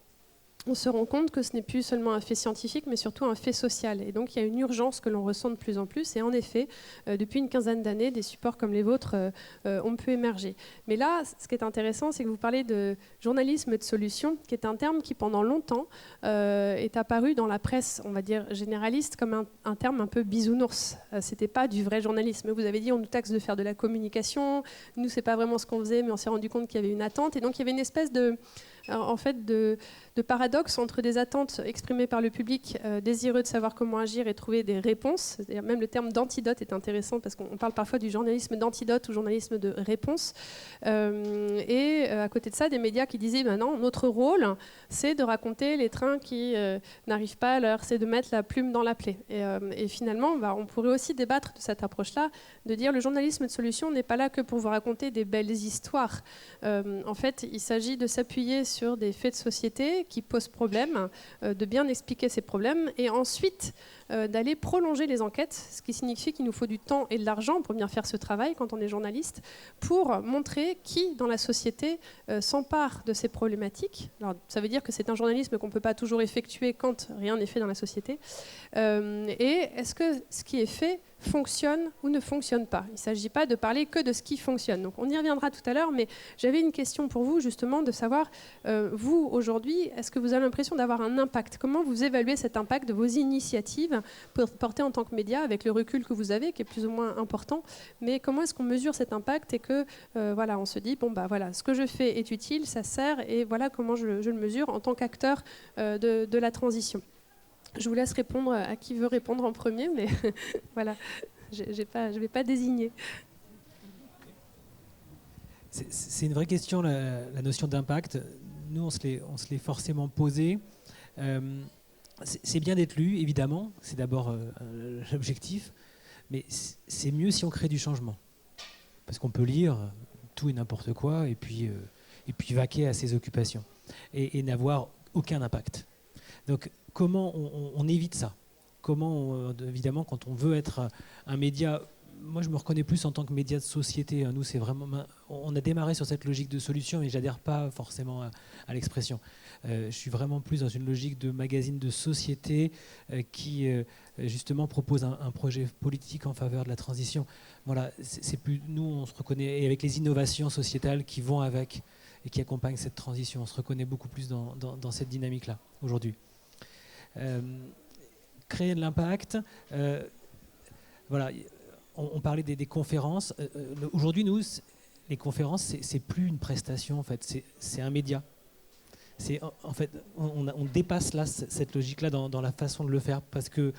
on se rend compte que ce n'est plus seulement un fait scientifique, mais surtout un fait social. Et donc, il y a une urgence que l'on ressent de plus en plus. Et en effet, depuis une quinzaine d'années, des supports comme les vôtres ont pu émerger. Mais là, ce qui est intéressant, c'est que vous parlez de journalisme de solution, qui est un terme qui, pendant longtemps, est apparu dans la presse, on va dire, généraliste, comme un terme un peu bisounours. C'était pas du vrai journalisme. Vous avez dit, on nous taxe de faire de la communication. Nous, c'est pas vraiment ce qu'on faisait, mais on s'est rendu compte qu'il y avait une attente. Et donc, il y avait une espèce de paradoxe entre des attentes exprimées par le public désireux de savoir comment agir et trouver des réponses. Même le terme d'antidote est intéressant parce qu'on parle parfois du journalisme d'antidote ou journalisme de réponse. Et à côté de ça, des médias qui disaient non, notre rôle, c'est de raconter les trains qui n'arrivent pas à l'heure, c'est de mettre la plume dans la plaie. Et finalement, on pourrait aussi débattre de cette approche-là, de dire le journalisme de solution n'est pas là que pour vous raconter des belles histoires. En fait, il s'agit de s'appuyer sur des faits de société qui posent problème, de bien expliquer ces problèmes et ensuite d'aller prolonger les enquêtes, ce qui signifie qu'il nous faut du temps et de l'argent pour bien faire ce travail quand on est journaliste, pour montrer qui dans la société s'empare de ces problématiques. Alors, ça veut dire que c'est un journalisme qu'on ne peut pas toujours effectuer quand rien n'est fait dans la société. Et est-ce que ce qui est fait fonctionne ou ne fonctionne pas? Il ne s'agit pas de parler que de ce qui fonctionne. Donc on y reviendra tout à l'heure, mais j'avais une question pour vous justement de savoir, vous aujourd'hui, est-ce que vous avez l'impression d'avoir un impact? Comment vous évaluez cet impact de vos initiatives portées en tant que média avec le recul que vous avez, qui est plus ou moins important, mais comment est-ce qu'on mesure cet impact et que on se dit, ce que je fais est utile, ça sert, et voilà comment je le mesure en tant qu'acteur de la transition. Je vous laisse répondre à qui veut répondre en premier, mais voilà, je ne vais pas désigner. C'est une vraie question, la notion d'impact. Nous, on se l'est forcément posée. C'est bien d'être lu, évidemment, c'est d'abord l'objectif, mais c'est mieux si on crée du changement. Parce qu'on peut lire tout et n'importe quoi, et puis vaquer à ses occupations, et n'avoir aucun impact. Donc, comment on évite ça? Comment, évidemment, quand on veut être un média, moi je me reconnais plus en tant que média de société. Nous, c'est vraiment, on a démarré sur cette logique de solution, mais j'adhère pas forcément à l'expression. Je suis vraiment plus dans une logique de magazine de société qui justement propose un projet politique en faveur de la transition. Voilà, c'est plus, nous, on se reconnaît, et avec les innovations sociétales qui vont avec et qui accompagnent cette transition, on se reconnaît beaucoup plus dans cette dynamique-là aujourd'hui. Créer de l'impact, voilà, on parlait des conférences. Aujourd'hui, nous, les conférences, c'est plus une prestation, en fait, c'est un média. En fait, on dépasse là cette logique-là dans la façon de le faire, parce que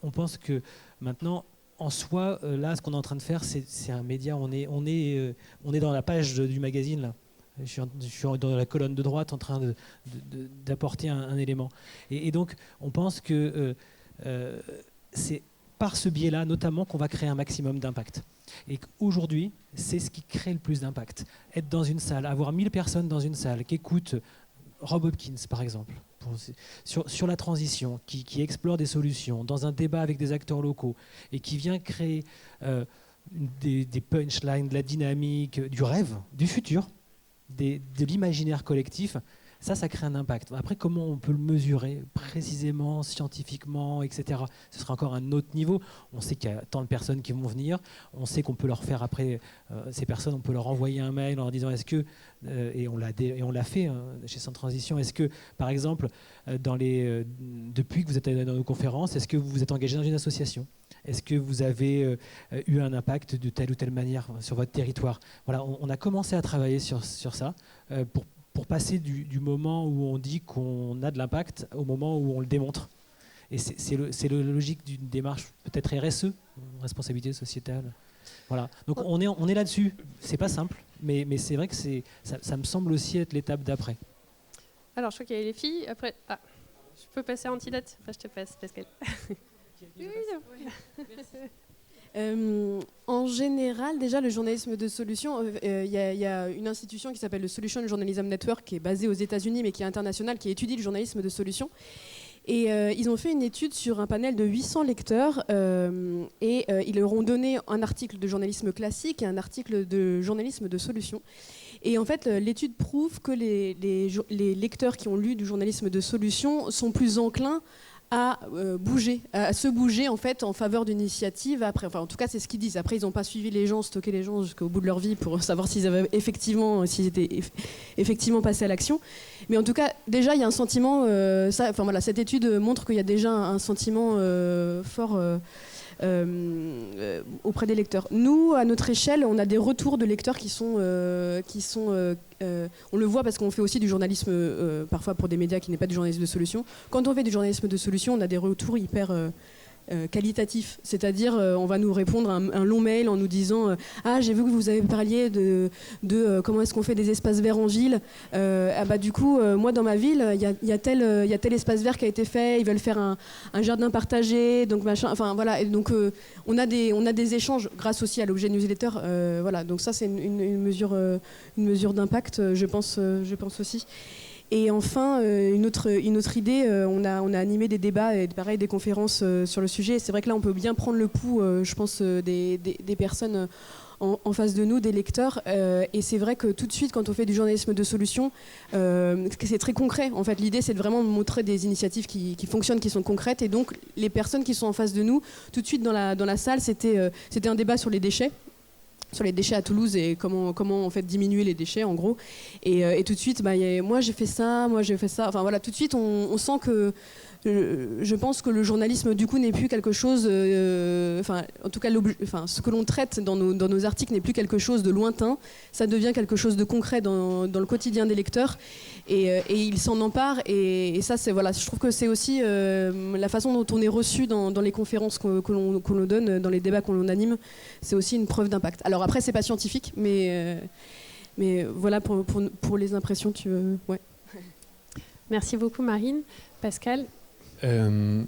on pense que maintenant, en soi, là, ce qu'on est en train de faire, c'est un média. On est dans la page du magazine là. Je suis dans la colonne de droite en train d'apporter un élément. Et donc, on pense que c'est par ce biais-là, notamment, qu'on va créer un maximum d'impact. Et qu'aujourd'hui, c'est ce qui crée le plus d'impact. Être dans une salle, avoir 1000 personnes dans une salle qui écoutent Rob Hopkins, par exemple, sur la transition, qui explore des solutions, dans un débat avec des acteurs locaux, et qui vient créer des punchlines, de la dynamique, du rêve, du futur, de l'imaginaire collectif, ça crée un impact. Après, comment on peut le mesurer précisément, scientifiquement, etc. Ce sera encore un autre niveau. On sait qu'il y a tant de personnes qui vont venir. On sait qu'on peut leur faire après, ces personnes, on peut leur envoyer un mail en leur disant est-ce que, et on l'a fait chez Sans Transition, est-ce que, par exemple, depuis que vous êtes dans nos conférences, est-ce que vous vous êtes engagé dans une association ? Est-ce que vous avez eu un impact de telle ou telle manière sur votre territoire ? Voilà, on a commencé à travailler sur ça pour passer du moment où on dit qu'on a de l'impact au moment où on le démontre. Et c'est la logique d'une démarche peut-être RSE, responsabilité sociétale. Voilà. Donc on est là-dessus. C'est pas simple, mais c'est vrai que ça me semble aussi être l'étape d'après. Alors, je crois qu'il y a les filles. Après, je peux passer à Antidote. Enfin, je te passe, Pascal. En général, déjà, le journalisme de solution, il y a une institution qui s'appelle le Solution Journalism Network, qui est basée aux États-Unis, mais qui est internationale, qui étudie le journalisme de solution. Et ils ont fait une étude sur un panel de 800 lecteurs et ils leur ont donné un article de journalisme classique et un article de journalisme de solution. Et en fait, l'étude prouve que les lecteurs qui ont lu du journalisme de solution sont plus enclins à se bouger en fait en faveur d'une initiative. Après, enfin, en tout cas, c'est ce qu'ils disent. Après, ils n'ont pas suivi les gens, stocké les gens jusqu'au bout de leur vie pour savoir s'ils étaient effectivement passés à l'action. Mais en tout cas, déjà, il y a un sentiment. Cette étude montre qu'il y a déjà un sentiment fort. Auprès des lecteurs. Nous, à notre échelle, on a des retours de lecteurs qui sont on le voit parce qu'on fait aussi du journalisme parfois pour des médias qui n'est pas du journalisme de solution. Quand on fait du journalisme de solution, on a des retours hyper qualitatif, c'est-à-dire on va nous répondre un long mail en nous disant j'ai vu que vous avez parlé de comment est-ce qu'on fait des espaces verts en ville, du coup moi dans ma ville il y a tel espace vert qui a été fait, ils veulent faire un jardin partagé, donc machin, enfin voilà, et donc on a des échanges grâce aussi à l'objet newsletter, voilà, donc ça c'est une mesure d'impact, je pense aussi. Et enfin, une autre idée, on a animé des débats et pareil, des conférences sur le sujet. C'est vrai que là, on peut bien prendre le pouls, je pense, des personnes en face de nous, des lecteurs. Et c'est vrai que tout de suite, quand on fait du journalisme de solution, c'est très concret. En fait, l'idée, c'est de vraiment montrer des initiatives qui fonctionnent, qui sont concrètes. Et donc, les personnes qui sont en face de nous, tout de suite dans la salle, c'était un débat sur les déchets à Toulouse et comment en fait diminuer les déchets en gros, et tout de suite moi j'ai fait ça, enfin voilà, tout de suite on sent que je pense que le journalisme du coup n'est plus quelque chose, en tout cas ce que l'on traite dans nos articles n'est plus quelque chose de lointain, ça devient quelque chose de concret dans le quotidien des lecteurs, et ils s'en emparent, et ça c'est, voilà, je trouve que c'est aussi la façon dont on est reçu dans les conférences que l'on donne, dans les débats qu'on anime, c'est aussi une preuve d'impact. Alors après c'est pas scientifique, mais voilà pour les impressions, tu veux, ouais. Merci beaucoup Marine. Pascal? Je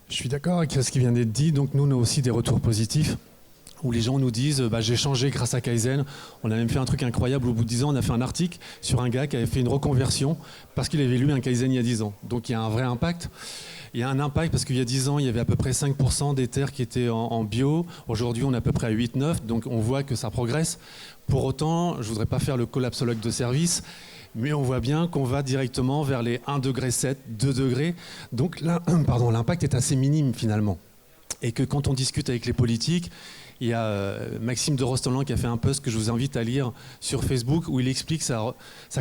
suis d'accord avec ce qui vient d'être dit. Donc nous, on a aussi des retours positifs où les gens nous disent j'ai changé grâce à Kaizen. On a même fait un truc incroyable. Au bout de 10 ans, on a fait un article sur un gars qui avait fait une reconversion parce qu'il avait lu un Kaizen il y a 10 ans. Donc il y a un vrai impact. Il y a un impact parce qu'il y a 10 ans, il y avait à peu près 5% des terres qui étaient en bio. Aujourd'hui, on est à peu près à 8-9. Donc on voit que ça progresse. Pour autant, je ne voudrais pas faire le collapsologue de service, mais on voit bien qu'on va directement vers les 1,7 degré, 2 degrés. Donc là, l'impact est assez minime finalement. Et que quand on discute avec les politiques, il y a Maxime de Rostolan qui a fait un post que je vous invite à lire sur Facebook où il explique sa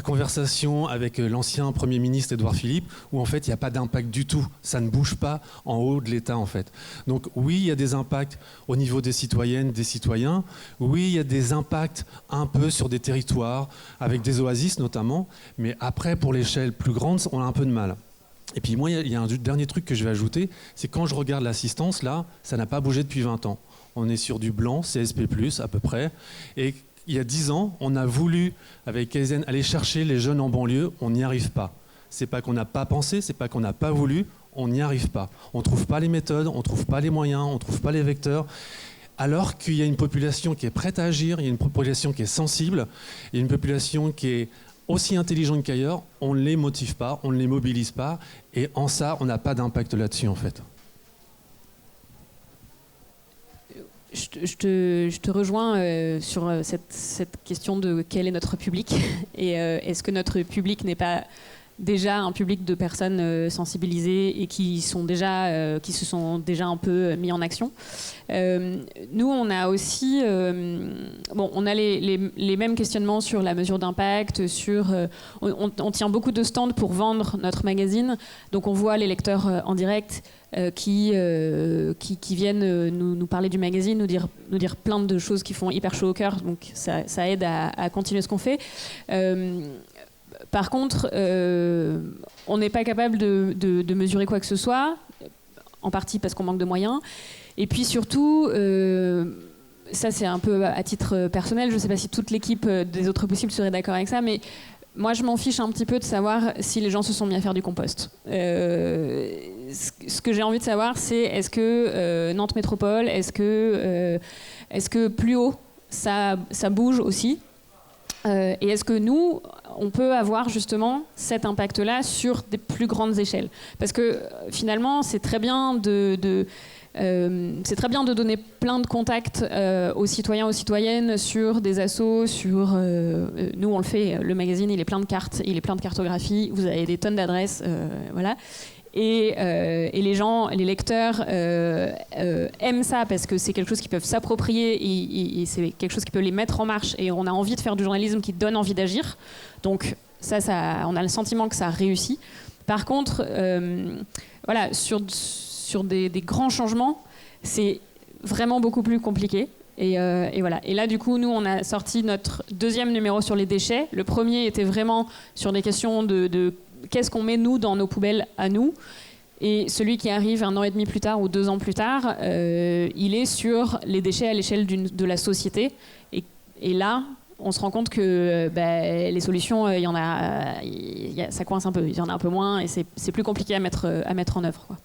conversation avec l'ancien Premier ministre Édouard Philippe, où en fait il n'y a pas d'impact du tout, ça ne bouge pas en haut de l'État en fait. Donc oui, il y a des impacts au niveau des citoyennes, des citoyens, oui, il y a des impacts un peu sur des territoires, avec des oasis notamment, mais après pour l'échelle plus grande, on a un peu de mal. Et puis moi, il y a un dernier truc que je vais ajouter, c'est quand je regarde l'assistance, là, ça n'a pas bougé depuis 20 ans. On est sur du blanc, CSP+, à peu près. Et il y a 10 ans, on a voulu, avec Kaizen, aller chercher les jeunes en banlieue. On n'y arrive pas. C'est pas qu'on n'a pas pensé, c'est pas qu'on n'a pas voulu, on n'y arrive pas. On ne trouve pas les méthodes, on ne trouve pas les moyens, on ne trouve pas les vecteurs. Alors qu'il y a une population qui est prête à agir, il y a une population qui est sensible, il y a une population qui est aussi intelligente qu'ailleurs, on ne les motive pas, on ne les mobilise pas. Et en ça, on n'a pas d'impact là-dessus, en fait. je te rejoins sur cette question de quel est notre public et est-ce que notre public n'est pas déjà un public de personnes sensibilisées et qui se sont déjà un peu mis en action. Nous, on a aussi, on a les mêmes questionnements sur la mesure d'impact, on tient beaucoup de stands pour vendre notre magazine, donc on voit les lecteurs en direct qui viennent nous parler du magazine, nous dire plein de choses qui font hyper chaud au cœur, donc ça aide à continuer ce qu'on fait. Par contre, on n'est pas capable de mesurer quoi que ce soit, en partie parce qu'on manque de moyens. Et puis surtout, ça c'est un peu à titre personnel, je ne sais pas si toute l'équipe des Autres Possibles serait d'accord avec ça, mais moi je m'en fiche un petit peu de savoir si les gens se sont mis à faire du compost. Ce que j'ai envie de savoir, c'est est-ce que Nantes Métropole, est-ce que plus haut, ça bouge aussi ? Et est-ce que nous, on peut avoir justement cet impact-là sur des plus grandes échelles ? Parce que finalement, c'est très bien de donner plein de contacts aux citoyens, aux citoyennes sur des assos, nous on le fait, le magazine il est plein de cartes, il est plein de cartographies, vous avez des tonnes d'adresses, voilà. Et les gens, les lecteurs aiment ça parce que c'est quelque chose qu'ils peuvent s'approprier et c'est quelque chose qui peut les mettre en marche et on a envie de faire du journalisme qui donne envie d'agir. Donc ça, on a le sentiment que ça réussit. Par contre, voilà, sur des grands changements, c'est vraiment beaucoup plus compliqué. Et voilà. Et là, du coup, nous, on a sorti notre deuxième numéro sur les déchets. Le premier était vraiment sur des questions de qu'est-ce qu'on met, nous, dans nos poubelles à nous. Et celui qui arrive 1 an et demi plus tard ou 2 ans plus tard, il est sur les déchets à l'échelle de la société. Et là, on se rend compte que les solutions, ça coince un peu. Il y en a un peu moins et c'est plus compliqué à mettre en œuvre, quoi.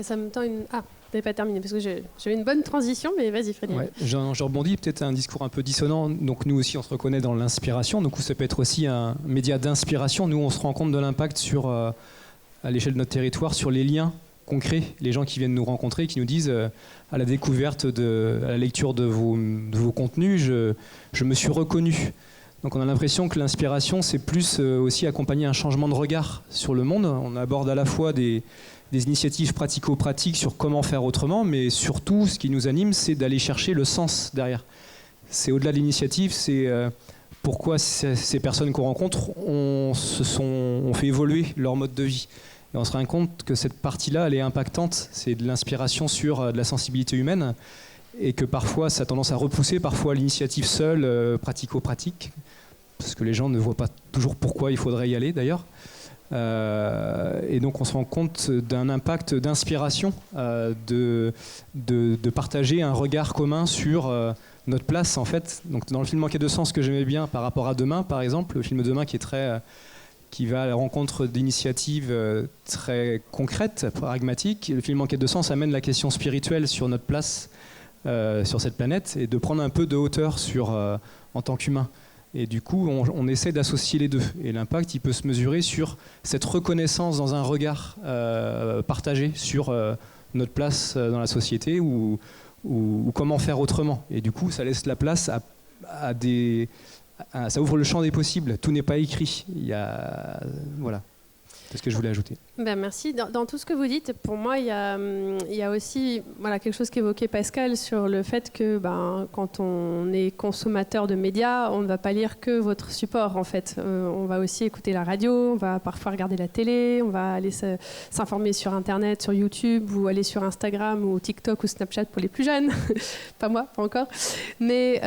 Ça me tend une... Ah, vous n'avez pas terminé, parce que j'avais une bonne transition, mais vas-y, Frédéric. Ouais, je rebondis, peut-être un discours un peu dissonant. Donc nous aussi, on se reconnaît dans l'inspiration. Donc ça peut être aussi un média d'inspiration. Nous, on se rend compte de l'impact à l'échelle de notre territoire, sur les liens concrets. Les gens qui viennent nous rencontrer, qui nous disent, à la découverte, à la lecture de vos contenus, je me suis reconnu. Donc on a l'impression que l'inspiration, c'est plus aussi accompagner un changement de regard sur le monde. On aborde à la fois des initiatives pratico-pratiques sur comment faire autrement, mais surtout, ce qui nous anime, c'est d'aller chercher le sens derrière. C'est au-delà de l'initiative, c'est pourquoi ces personnes qu'on rencontre ont fait évoluer leur mode de vie. Et on se rend compte que cette partie-là, elle est impactante, c'est de l'inspiration sur de la sensibilité humaine, et que parfois, ça a tendance à repousser parfois l'initiative seule, pratico-pratique, parce que les gens ne voient pas toujours pourquoi il faudrait y aller, d'ailleurs. Et donc on se rend compte d'un impact d'inspiration, de partager un regard commun sur notre place en fait. Donc dans le film Manquer de sens que j'aimais bien par rapport à Demain par exemple, le film Demain qui va à la rencontre d'initiatives très concrètes, pragmatiques. Le film Manquer de sens amène la question spirituelle sur notre place sur cette planète et de prendre un peu de hauteur en tant qu'humain. Et du coup, on essaie d'associer les deux. Et l'impact, il peut se mesurer sur cette reconnaissance dans un regard partagé sur notre place dans la société ou comment faire autrement. Et du coup, ça laisse la place ça ouvre le champ des possibles. Tout n'est pas écrit. Voilà. C'est ce que je voulais ajouter. Merci. Dans tout ce que vous dites, pour moi, il y a aussi quelque chose qu'évoquait Pascal sur le fait que quand on est consommateur de médias, on ne va pas lire que votre support, en fait. On va aussi écouter la radio, on va parfois regarder la télé, on va aller s'informer sur Internet, sur YouTube, ou aller sur Instagram ou TikTok ou Snapchat pour les plus jeunes. Pas moi, pas encore. Mais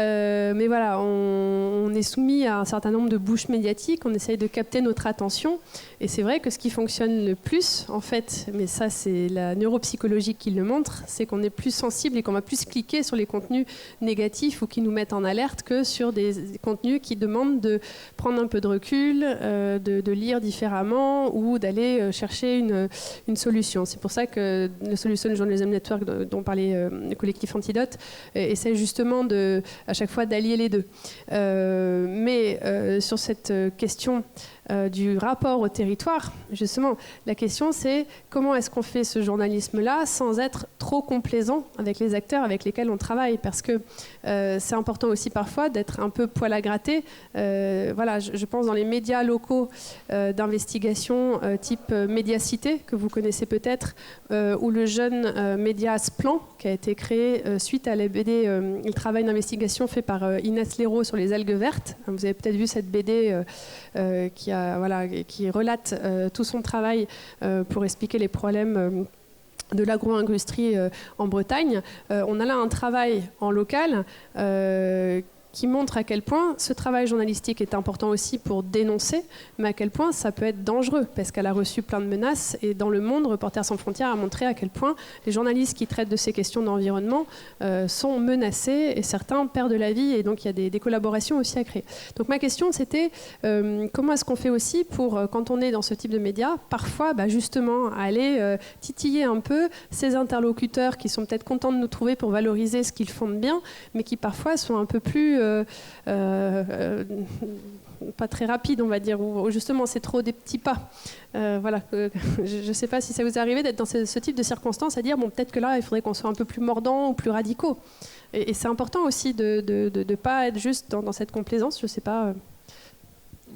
voilà, on est soumis à un certain nombre de bouches médiatiques, on essaye de capter notre attention. Et c'est vrai que ce qui fonctionne le plus, en fait, mais ça c'est la neuropsychologie qui le montre, c'est qu'on est plus sensible et qu'on va plus cliquer sur les contenus négatifs ou qui nous mettent en alerte que sur des contenus qui demandent de prendre un peu de recul, de lire différemment ou d'aller chercher une solution. C'est pour ça que le Solution Journalism Network dont parlait le collectif Antidote essaie justement à chaque fois d'allier les deux. Mais sur cette question du rapport au territoire. Justement, la question c'est comment est-ce qu'on fait ce journalisme-là sans être trop complaisant avec les acteurs avec lesquels on travaille, parce que c'est important aussi parfois d'être un peu poil à gratter. Voilà, je pense dans les médias locaux d'investigation type Médiacité, que vous connaissez peut-être, ou le jeune média Splan, qui a été créé suite à la BD, le travail d'investigation fait par Inès Léraud sur les algues vertes. Vous avez peut-être vu cette BD qui relate tout son travail pour expliquer les problèmes de l'agro-industrie en Bretagne. On a là un travail en local qui montre à quel point ce travail journalistique est important aussi pour dénoncer, mais à quel point ça peut être dangereux, parce qu'elle a reçu plein de menaces. Et dans le monde, Reporters sans frontières a montré à quel point les journalistes qui traitent de ces questions d'environnement sont menacés, et certains perdent la vie, et donc il y a des collaborations aussi à créer. Donc ma question, c'était comment est-ce qu'on fait aussi pour, quand on est dans ce type de médias, parfois justement aller titiller un peu ces interlocuteurs qui sont peut-être contents de nous trouver pour valoriser ce qu'ils font de bien, mais qui parfois sont un peu plus pas très rapide, on va dire, ou justement c'est trop des petits pas. Voilà, je ne sais pas si ça vous est arrivé d'être dans ce type de circonstances, à dire bon, peut-être que là il faudrait qu'on soit un peu plus mordant ou plus radicaux. Et c'est important aussi de ne pas être juste dans cette complaisance, je ne sais pas.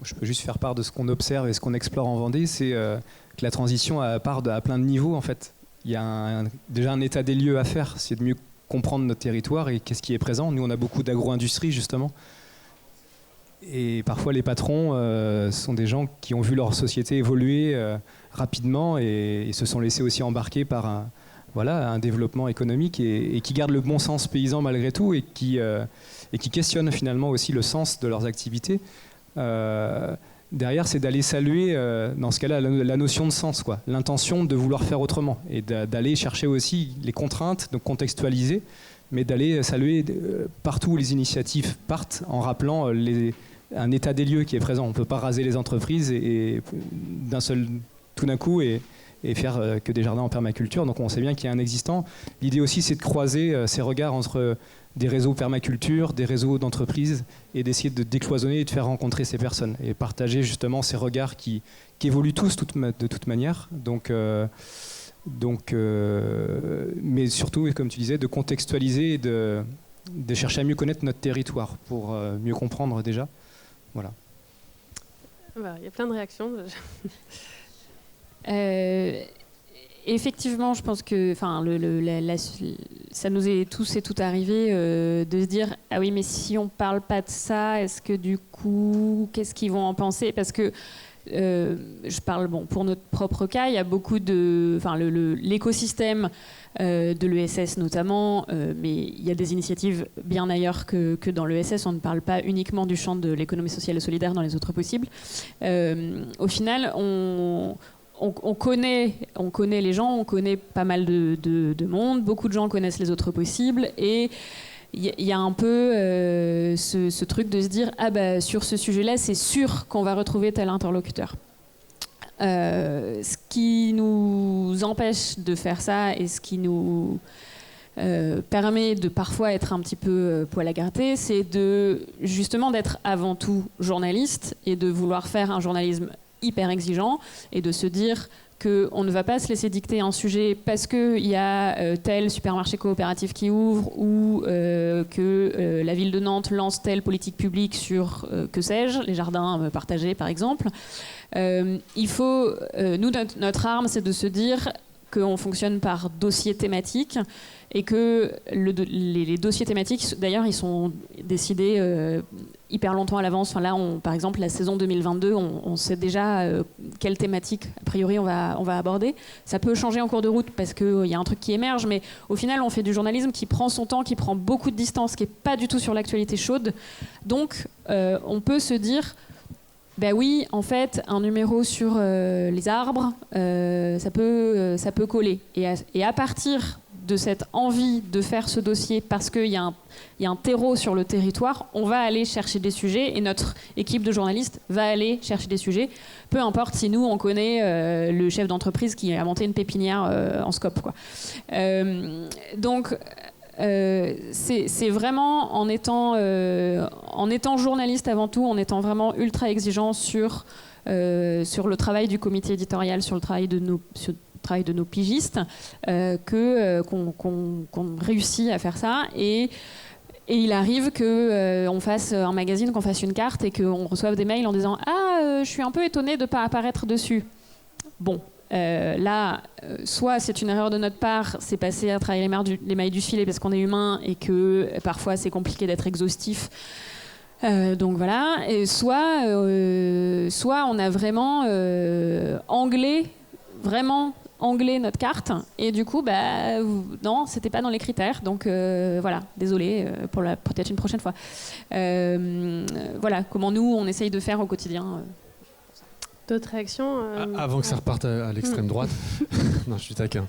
Je peux juste faire part de ce qu'on observe et ce qu'on explore en Vendée, c'est que la transition part à plein de niveaux en fait. Il y a déjà un état des lieux à faire, c'est de mieux comprendre notre territoire et qu'est-ce qui est présent. Nous, on a beaucoup d'agro-industrie, justement. Et parfois, les patrons sont des gens qui ont vu leur société évoluer rapidement et se sont laissés aussi embarquer par un développement économique et qui gardent le bon sens paysan malgré tout et qui questionnent finalement aussi le sens de leurs activités. Derrière, c'est d'aller saluer, dans ce cas-là, la notion de sens, quoi, l'intention de vouloir faire autrement et d'aller chercher aussi les contraintes, donc contextualiser, mais d'aller saluer partout où les initiatives partent en rappelant un état des lieux qui est présent. On ne peut pas raser les entreprises et tout d'un coup et faire que des jardins en permaculture. Donc on sait bien qu'il y a un existant. L'idée aussi, c'est de croiser ces regards entre des réseaux permaculture, des réseaux d'entreprises, et d'essayer de décloisonner et de faire rencontrer ces personnes et partager justement ces regards qui évoluent tous de toute manière. Mais surtout, comme tu disais, de contextualiser et de chercher à mieux connaître notre territoire pour mieux comprendre déjà. Voilà. Il y a plein de réactions. Effectivement, je pense que ça nous est tous et toutes arrivé de se dire ah oui, mais si on parle pas de ça, est-ce que du coup, qu'est-ce qu'ils vont en penser? Parce que je parle pour notre propre cas, il y a beaucoup l'écosystème de l'ESS notamment, mais il y a des initiatives bien ailleurs que dans l'ESS. On ne parle pas uniquement du champ de l'économie sociale et solidaire dans les autres possibles. Au final, on connaît les gens, on connaît pas mal de monde, beaucoup de gens connaissent les autres possibles, et il y a un peu ce truc de se dire sur ce sujet-là, c'est sûr qu'on va retrouver tel interlocuteur. Ce qui nous empêche de faire ça et ce qui nous permet de parfois être un petit peu poil à gratter, c'est justement d'être avant tout journaliste et de vouloir faire un journalisme hyper exigeant et de se dire qu'on ne va pas se laisser dicter un sujet parce qu'il y a tel supermarché coopératif qui ouvre ou que la ville de Nantes lance telle politique publique sur, que sais-je, les jardins partagés par exemple. Il faut, nous, notre arme, c'est de se dire qu'on fonctionne par dossier thématique et que les dossiers thématiques, d'ailleurs, ils sont décidés hyper longtemps à l'avance. Enfin, là, par exemple, la saison 2022, on sait déjà quelle thématique, a priori, on va aborder. Ça peut changer en cours de route parce qu'il y a un truc qui émerge, mais au final, on fait du journalisme qui prend son temps, qui prend beaucoup de distance, qui n'est pas du tout sur l'actualité chaude. Donc, on peut se dire... oui, en fait, un numéro sur les arbres, ça peut coller. Et à partir de cette envie de faire ce dossier, parce qu'il y a un terreau sur le territoire, on va aller chercher des sujets et notre équipe de journalistes va aller chercher des sujets. Peu importe si nous, on connaît le chef d'entreprise qui a monté une pépinière en scope, quoi. Donc... c'est vraiment en étant journaliste avant tout, en étant vraiment ultra exigeant sur sur le travail du comité éditorial, sur le travail de nos pigistes, qu'on réussit à faire ça. Et il arrive qu'on fasse un magazine, qu'on fasse une carte et qu'on reçoive des mails en disant « Ah, je suis un peu étonnée de ne pas apparaître dessus. » Bon, là, soit c'est une erreur de notre part, c'est passé à travailler les mailles du filet parce qu'on est humain et que parfois c'est compliqué d'être exhaustif. Donc voilà. Et soit on a vraiment anglais notre carte et du coup non, c'était pas dans les critères, donc voilà, désolé, pour peut-être une prochaine fois. Voilà comment nous on essaye de faire au quotidien. D'autres réactions Avant que ça reparte à l'extrême droite. Non, je suis taquin.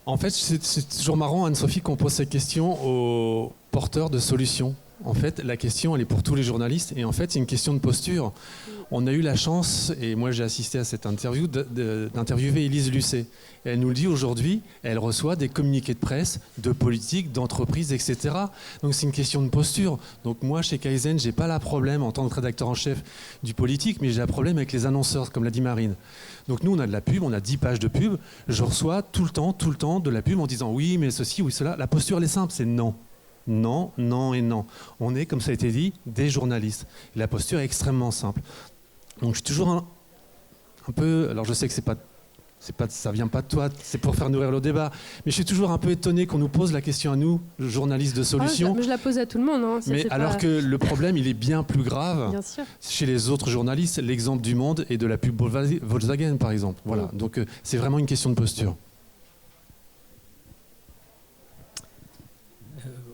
En fait, c'est toujours marrant, Anne-Sophie, qu'on pose cette question aux porteurs de solutions. En fait, la question, elle est pour tous les journalistes. Et en fait, c'est une question de posture. On a eu la chance, et moi j'ai assisté à cette interview, d'interviewer Élise Lucet. Et elle nous le dit aujourd'hui, elle reçoit des communiqués de presse, de politique, d'entreprise, etc. Donc c'est une question de posture. Donc moi, chez Kaizen, j'ai pas le problème en tant que rédacteur en chef du politique, mais j'ai un problème avec les annonceurs, comme l'a dit Marine. Donc nous, on a de la pub, on a 10 pages de pub. Je reçois tout le temps de la pub en disant oui, mais ceci, oui, cela. La posture, elle est simple, c'est non. Non, non et non. On est, comme ça a été dit, des journalistes. Et la posture est extrêmement simple. Donc je suis toujours un peu... Alors je sais que ça vient pas de toi, c'est pour faire nourrir le débat. Mais je suis toujours un peu étonné qu'on nous pose la question à nous, journalistes de solutions. Je la pose à tout le monde. Hein. Mais alors que le problème, il est bien plus grave chez les autres journalistes. L'exemple du Monde et de la pub Volkswagen, par exemple. Voilà. Donc c'est vraiment une question de posture.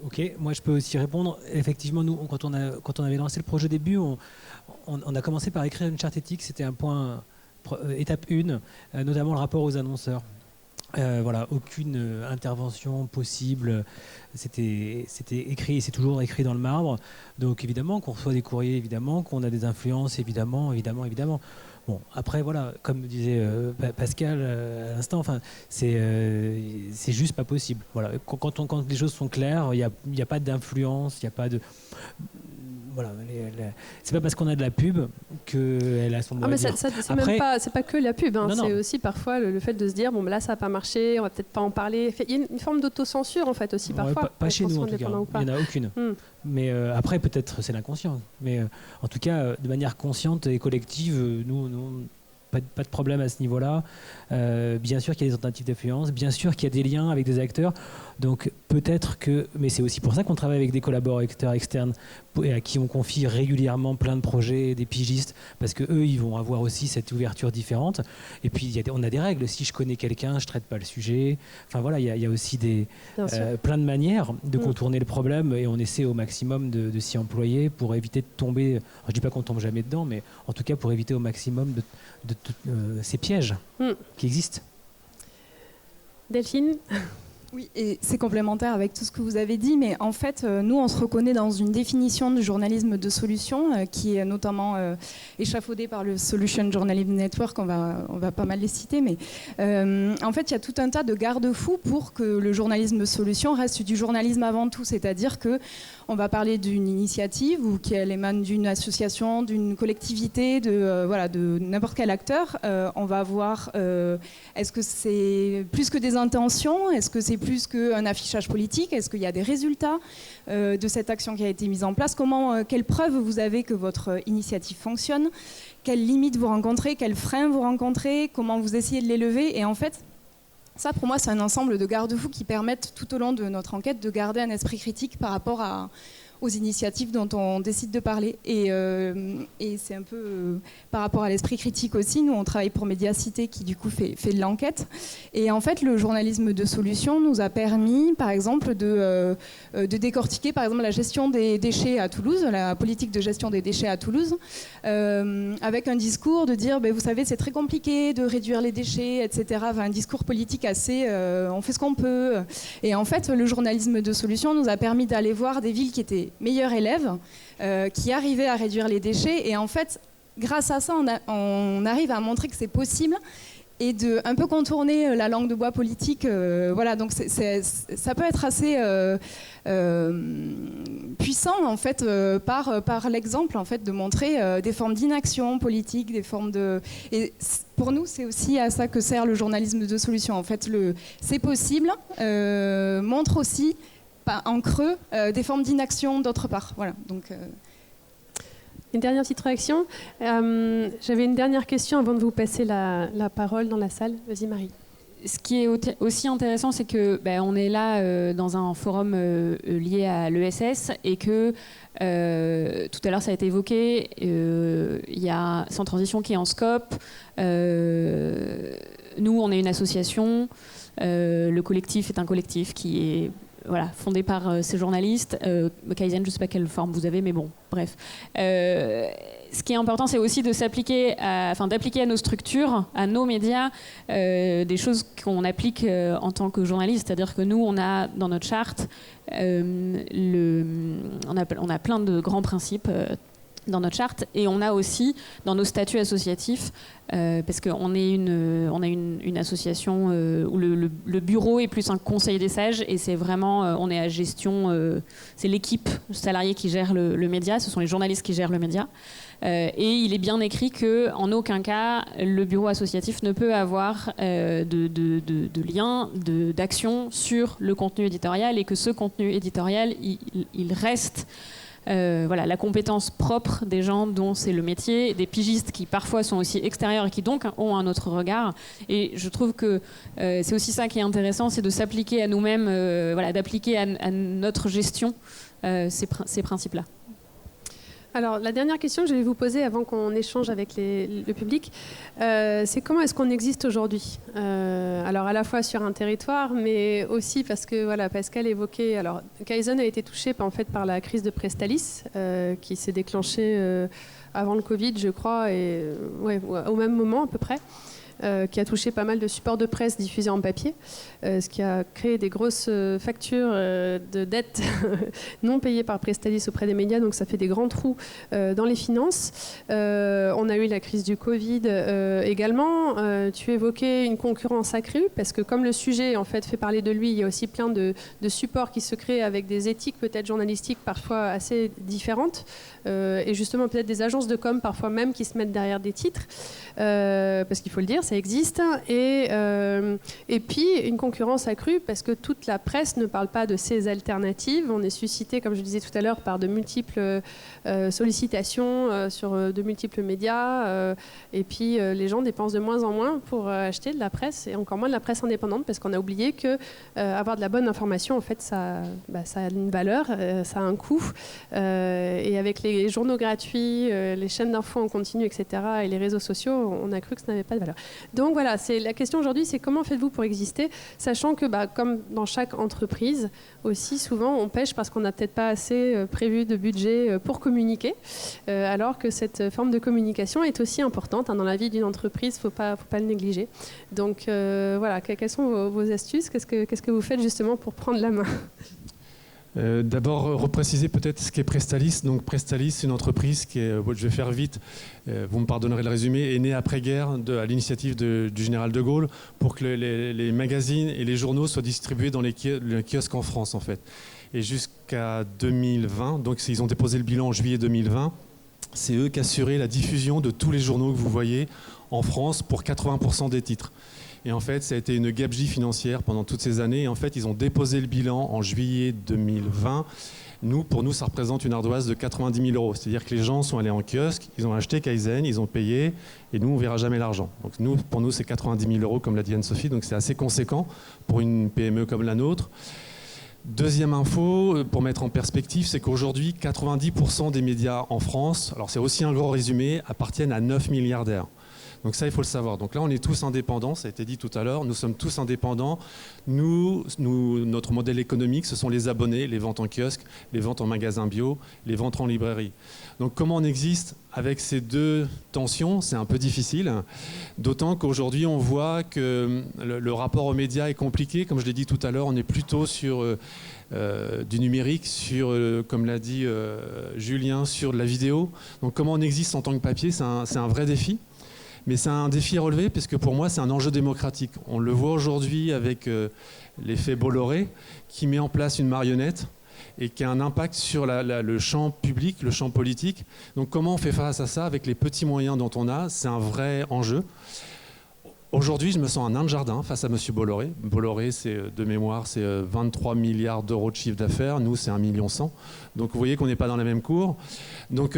Ok, moi je peux aussi répondre. Effectivement, nous, quand on avait lancé le projet au début, on a commencé par écrire une charte éthique. C'était un point, étape 1, notamment le rapport aux annonceurs. Voilà, aucune intervention possible. C'était écrit, c'est toujours écrit dans le marbre. Donc évidemment qu'on reçoit des courriers, évidemment qu'on a des influences, évidemment. Bon, après voilà, comme disait Pascal à l'instant, enfin, c'est juste pas possible. Voilà, quand les choses sont claires, il y a pas d'influence, il y a pas de voilà, c'est pas parce qu'on a de la pub qu'elle a son mot à dire. C'est pas que la pub, hein. C'est aussi parfois le fait de se dire bon, là ça n'a pas marché, on va peut-être pas en parler. Il y a une forme d'autocensure en fait aussi parfois. Pas chez nous en tout cas, il n'y en a aucune. Mais après peut-être c'est l'inconscient. Mais en tout cas de manière consciente et collective, nous pas de problème à ce niveau-là. Bien sûr qu'il y a des tentatives d'influence, bien sûr qu'il y a des liens avec des acteurs. Donc peut-être que, mais c'est aussi pour ça qu'on travaille avec des collaborateurs externes et à qui on confie régulièrement plein de projets, des pigistes, parce que eux, ils vont avoir aussi cette ouverture différente. Et puis on a des règles. Si je connais quelqu'un, je traite pas le sujet. Enfin voilà, il y a aussi plein de manières de contourner le problème et on essaie au maximum de s'y employer pour éviter de tomber. Alors, je dis pas qu'on tombe jamais dedans, mais en tout cas pour éviter au maximum de ces pièges qui existent. Delphine? Oui, et c'est complémentaire avec tout ce que vous avez dit, mais en fait, nous, on se reconnaît dans une définition du journalisme de solution qui est notamment échafaudée par le Solution Journalism Network, on va pas mal les citer, mais en fait, il y a tout un tas de garde-fous pour que le journalisme de solution reste du journalisme avant tout, c'est-à-dire que on va parler d'une initiative ou qu'elle émane d'une association, d'une collectivité, de n'importe quel acteur. On va voir est-ce que c'est plus que des intentions, est-ce que c'est plus qu'un affichage politique, est-ce qu'il y a des résultats de cette action qui a été mise en place, quelles preuves vous avez que votre initiative fonctionne, quelles limites vous rencontrez, quels freins vous rencontrez, comment vous essayez de les lever. Et en fait, ça, pour moi, c'est un ensemble de garde-fous qui permettent tout au long de notre enquête de garder un esprit critique par rapport aux initiatives dont on décide de parler. Et c'est un peu par rapport à l'esprit critique aussi. Nous, on travaille pour Médiacité qui, du coup, fait de l'enquête. Et en fait, le journalisme de solution nous a permis, par exemple, de décortiquer, par exemple, la gestion des déchets à Toulouse, la politique de gestion des déchets à Toulouse, avec un discours de dire, vous savez, c'est très compliqué de réduire les déchets, etc. Enfin, un discours politique assez, on fait ce qu'on peut. Et en fait, le journalisme de solution nous a permis d'aller voir des villes qui étaient meilleurs élèves, qui arrivaient à réduire les déchets. Et en fait, grâce à ça, on arrive à montrer que c'est possible et de un peu contourner la langue de bois politique. Voilà, donc ça peut être assez puissant en fait par l'exemple en fait de montrer des formes d'inaction politique, des formes de. Et pour nous, c'est aussi à ça que sert le journalisme de solution. En fait, c'est possible montre aussi en creux des formes d'inaction d'autre part. Voilà, donc. Une dernière petite réaction. J'avais une dernière question avant de vous passer la parole dans la salle. Vas-y Marie. Ce qui est aussi intéressant, c'est que on est là dans un forum lié à l'ESS et que tout à l'heure ça a été évoqué, il y a Sans Transition qui est en scope. Nous, on est une association. Le collectif est un collectif qui est fondé par ces journalistes. Kaizen, je ne sais pas quelle forme vous avez, mais bon, bref. Ce qui est important, c'est aussi de d'appliquer à nos structures, à nos médias, des choses qu'on applique en tant que journaliste. C'est-à-dire que nous, on a dans notre charte, on a plein de grands principes dans notre charte, et on a aussi dans nos statuts associatifs, parce qu'on est une association où le bureau est plus un conseil des sages, et c'est vraiment, on est à gestion, c'est l'équipe salariée qui gère le média, ce sont les journalistes qui gèrent le média, et il est bien écrit qu'en aucun cas le bureau associatif ne peut avoir de lien, d'action sur le contenu éditorial, et que ce contenu éditorial, il reste la compétence propre des gens dont c'est le métier, des pigistes qui parfois sont aussi extérieurs et qui donc ont un autre regard. Et je trouve que c'est aussi ça qui est intéressant, c'est de s'appliquer à nous-mêmes, d'appliquer à notre gestion ces principes-là. Alors, la dernière question que je vais vous poser avant qu'on échange avec le public, c'est comment est-ce qu'on existe aujourd'hui ? Alors, à la fois sur un territoire, mais aussi parce que, Pascal évoquait... Alors, Kaizen a été touché par la crise de Prestalis, qui s'est déclenchée avant le Covid, je crois, et au même moment à peu près. Qui a touché pas mal de supports de presse diffusés en papier, ce qui a créé des grosses factures de dettes non payées par Prestalis auprès des médias, donc ça fait des grands trous dans les finances. On a eu la crise du Covid également. Tu évoquais une concurrence accrue, parce que comme le sujet en fait parler de lui, il y a aussi plein de supports qui se créent avec des éthiques peut-être journalistiques parfois assez différentes, et justement peut-être des agences de com parfois même qui se mettent derrière des titres, parce qu'il faut le dire, ça existe, et puis une concurrence accrue parce que toute la presse ne parle pas de ces alternatives. On est suscité, comme je disais tout à l'heure, par de multiples sollicitations sur de multiples médias, et puis les gens dépensent de moins en moins pour acheter de la presse, et encore moins de la presse indépendante, parce qu'on a oublié que avoir de la bonne information, en fait, ça a une valeur, ça a un coût, et avec les journaux gratuits, les chaînes d'infos en continu, etc., et les réseaux sociaux, on a cru que ça n'avait pas de valeur. Donc voilà, la question aujourd'hui, c'est comment faites-vous pour exister, sachant que comme dans chaque entreprise, aussi souvent on pêche parce qu'on n'a peut-être pas assez prévu de budget pour communiquer, alors que cette forme de communication est aussi importante dans la vie d'une entreprise, faut pas le négliger. Donc quelles sont vos astuces, qu'est-ce que vous faites justement pour prendre la main ? D'abord, repréciser peut-être ce qu'est Prestalis. Donc Prestalis, c'est une entreprise qui est, je vais faire vite, vous me pardonnerez le résumé, est née après-guerre à l'initiative du général de Gaulle pour que les magazines et les journaux soient distribués dans les kiosques en France en fait. Et jusqu'à 2020, donc ils ont déposé le bilan en juillet 2020, c'est eux qui assuraient la diffusion de tous les journaux que vous voyez en France pour 80% des titres. Et en fait, ça a été une gabegie financière pendant toutes ces années. Et en fait, ils ont déposé le bilan en juillet 2020. Pour nous, ça représente une ardoise de 90 000 €. C'est-à-dire que les gens sont allés en kiosque, ils ont acheté Kaizen, ils ont payé, et nous, on ne verra jamais l'argent. Donc pour nous, c'est 90 000 €, comme l'a dit Anne-Sophie. Donc c'est assez conséquent pour une PME comme la nôtre. Deuxième info, pour mettre en perspective, c'est qu'aujourd'hui, 90% des médias en France, alors c'est aussi un gros résumé, appartiennent à 9 milliardaires. Donc ça, il faut le savoir. Donc là, on est tous indépendants, ça a été dit tout à l'heure, nous sommes tous indépendants. Notre modèle économique, ce sont les abonnés, les ventes en kiosque, les ventes en magasin bio, les ventes en librairie. Donc comment on existe avec ces deux tensions? C'est un peu difficile, d'autant qu'aujourd'hui, on voit que le rapport aux médias est compliqué. Comme je l'ai dit tout à l'heure, on est plutôt sur du numérique, sur, comme l'a dit Julien, sur de la vidéo. Donc comment on existe en tant que papier, c'est un vrai défi. Mais c'est un défi à relever parce que pour moi, c'est un enjeu démocratique. On le voit aujourd'hui avec l'effet Bolloré qui met en place une marionnette et qui a un impact sur le champ public, le champ politique. Donc comment on fait face à ça avec les petits moyens dont on a? C'est un vrai enjeu. Aujourd'hui, je me sens un nain de jardin face à M. Bolloré. Bolloré, de mémoire, c'est 23 milliards d'euros de chiffre d'affaires. Nous, c'est 1,1 million. Donc vous voyez qu'on n'est pas dans la même cour. Donc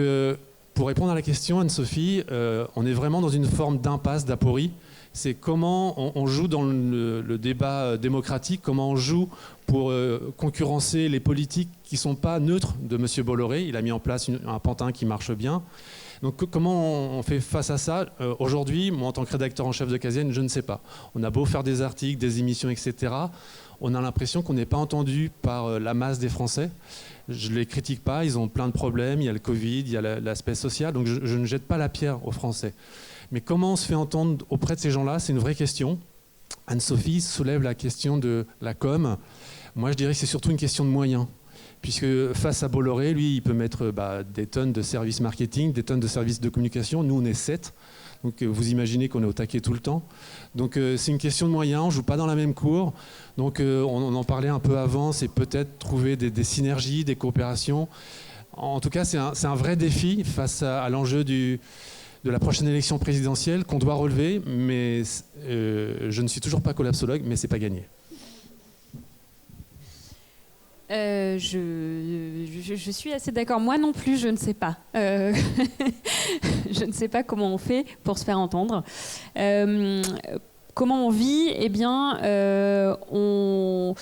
pour répondre à la question, Anne-Sophie, on est vraiment dans une forme d'impasse, d'aporie. C'est comment on joue dans le débat démocratique, comment on joue pour concurrencer les politiques qui ne sont pas neutres de M. Bolloré. Il a mis en place un pantin qui marche bien. Donc comment on fait face à ça? Aujourd'hui, moi en tant que rédacteur en chef de Casienne, je ne sais pas. On a beau faire des articles, des émissions, etc. On a l'impression qu'on n'est pas entendu par la masse des Français. Je ne les critique pas, ils ont plein de problèmes, il y a le Covid, il y a l'aspect social, donc je ne jette pas la pierre aux Français. Mais comment on se fait entendre auprès de ces gens-là? C'est une vraie question. Anne-Sophie soulève la question de la com. Moi je dirais que c'est surtout une question de moyens. Puisque face à Bolloré, lui, il peut mettre des tonnes de services marketing, des tonnes de services de communication. Nous, on est 7. Donc vous imaginez qu'on est au taquet tout le temps. Donc c'est une question de moyens, on ne joue pas dans la même cour. Donc on en parlait un peu avant, c'est peut-être trouver des synergies, des coopérations. En tout cas, c'est un vrai défi face à l'enjeu de la prochaine élection présidentielle qu'on doit relever. Mais je ne suis toujours pas collapsologue, mais ce n'est pas gagné. Je suis assez d'accord. Moi non plus, je ne sais pas. Je ne sais pas comment on fait pour se faire entendre. Comment on vit? Eh bien, on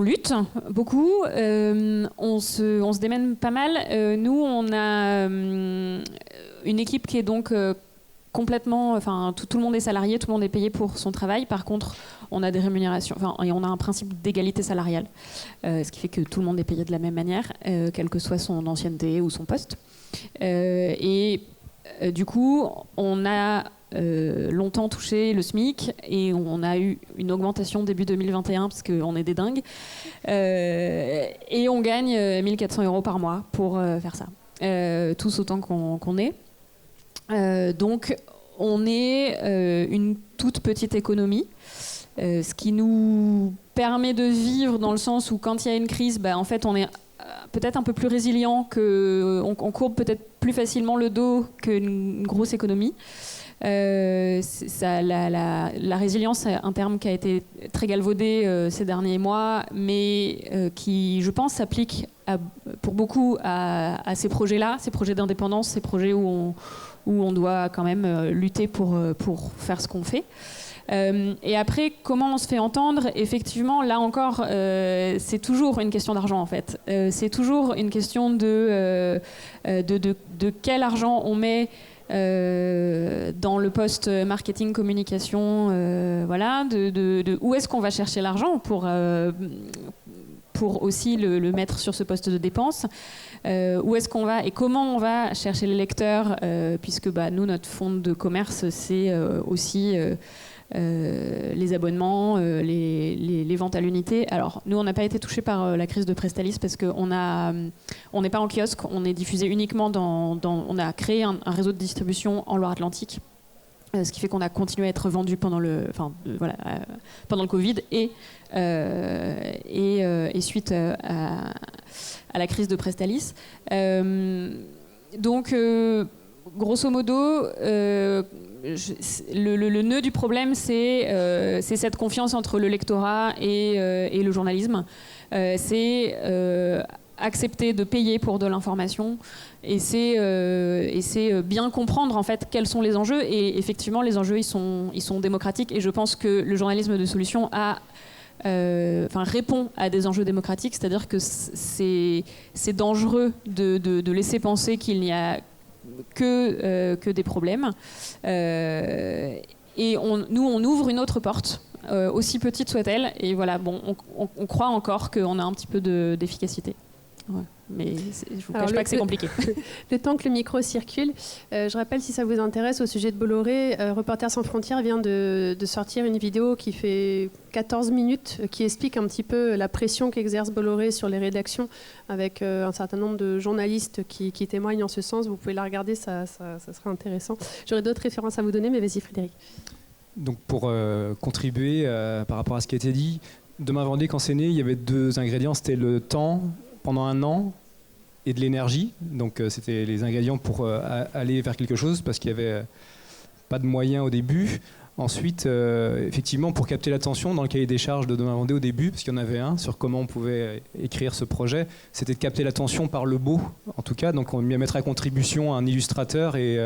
lutte beaucoup. On se démène pas mal. Nous, on a une équipe qui est donc complètement, enfin tout le monde est salarié, tout le monde est payé pour son travail. Par contre, on a des rémunérations, et on a un principe d'égalité salariale, ce qui fait que tout le monde est payé de la même manière, quelle que soit son ancienneté ou son poste. Du coup, on a longtemps touché le SMIC et on a eu une augmentation début 2021 parce qu'on est des dingues. Et on gagne 1 400 € par mois pour faire ça, tous autant qu'on est. Donc on est une toute petite économie, ce qui nous permet de vivre dans le sens où quand il y a une crise, en fait on est peut-être un peu plus résilient, on courbe peut-être plus facilement le dos qu'une grosse économie. La résilience, c'est un terme qui a été très galvaudé ces derniers mois, mais qui, je pense, s'applique pour beaucoup à ces projets-là, ces projets d'indépendance, ces projets où on doit quand même lutter pour faire ce qu'on fait. Et après, comment on se fait entendre? Effectivement, là encore, c'est toujours une question d'argent en fait. C'est toujours une question de quel argent on met dans le poste marketing, communication, voilà, de où est-ce qu'on va chercher l'argent pour aussi le mettre sur ce poste de dépense. Où est-ce qu'on va et comment on va chercher les lecteurs, puisque nous, notre fonds de commerce, c'est aussi les abonnements, les ventes à l'unité. Alors, nous, on n'a pas été touchés par la crise de Prestalis parce qu'on n'est pas en kiosque, on est diffusé uniquement on a créé un réseau de distribution en Loire-Atlantique. Ce qui fait qu'on a continué à être vendu pendant le Covid et suite à la crise de Prestalis. Donc, grosso modo, le nœud du problème, c'est cette confiance entre le lectorat et le journalisme. C'est accepter de payer pour de l'information et c'est bien comprendre en fait quels sont les enjeux, et effectivement les enjeux ils sont démocratiques, et je pense que le journalisme de solution répond à des enjeux démocratiques, c'est-à-dire que c'est dangereux de laisser penser qu'il n'y a que des problèmes, et nous on ouvre une autre porte, aussi petite soit-elle, et voilà, on croit encore qu'on a un petit peu d'efficacité. Ouais. Mais je vous Alors, cache pas que c'est compliqué. Le temps que le micro circule, je rappelle, si ça vous intéresse, au sujet de Bolloré, Reporters sans frontières vient de sortir une vidéo qui fait 14 minutes, qui explique un petit peu la pression qu'exerce Bolloré sur les rédactions, avec un certain nombre de journalistes qui témoignent en ce sens. Vous pouvez la regarder, ça sera intéressant. J'aurais d'autres références à vous donner, mais vas-y Frédéric. Donc pour contribuer par rapport à ce qui a été dit, Demain Vendée, quand c'est né, il y avait 2 ingrédients, c'était le temps pendant 1 an et de l'énergie. Donc c'était les ingrédients pour aller vers quelque chose parce qu'il n'y avait pas de moyens au début. Ensuite, effectivement, pour capter l'attention, dans le cahier des charges de Demain Vendée au début, parce qu'il y en avait un sur comment on pouvait écrire ce projet, c'était de capter l'attention par le beau, en tout cas. Donc on mis à mettre à contribution un illustrateur et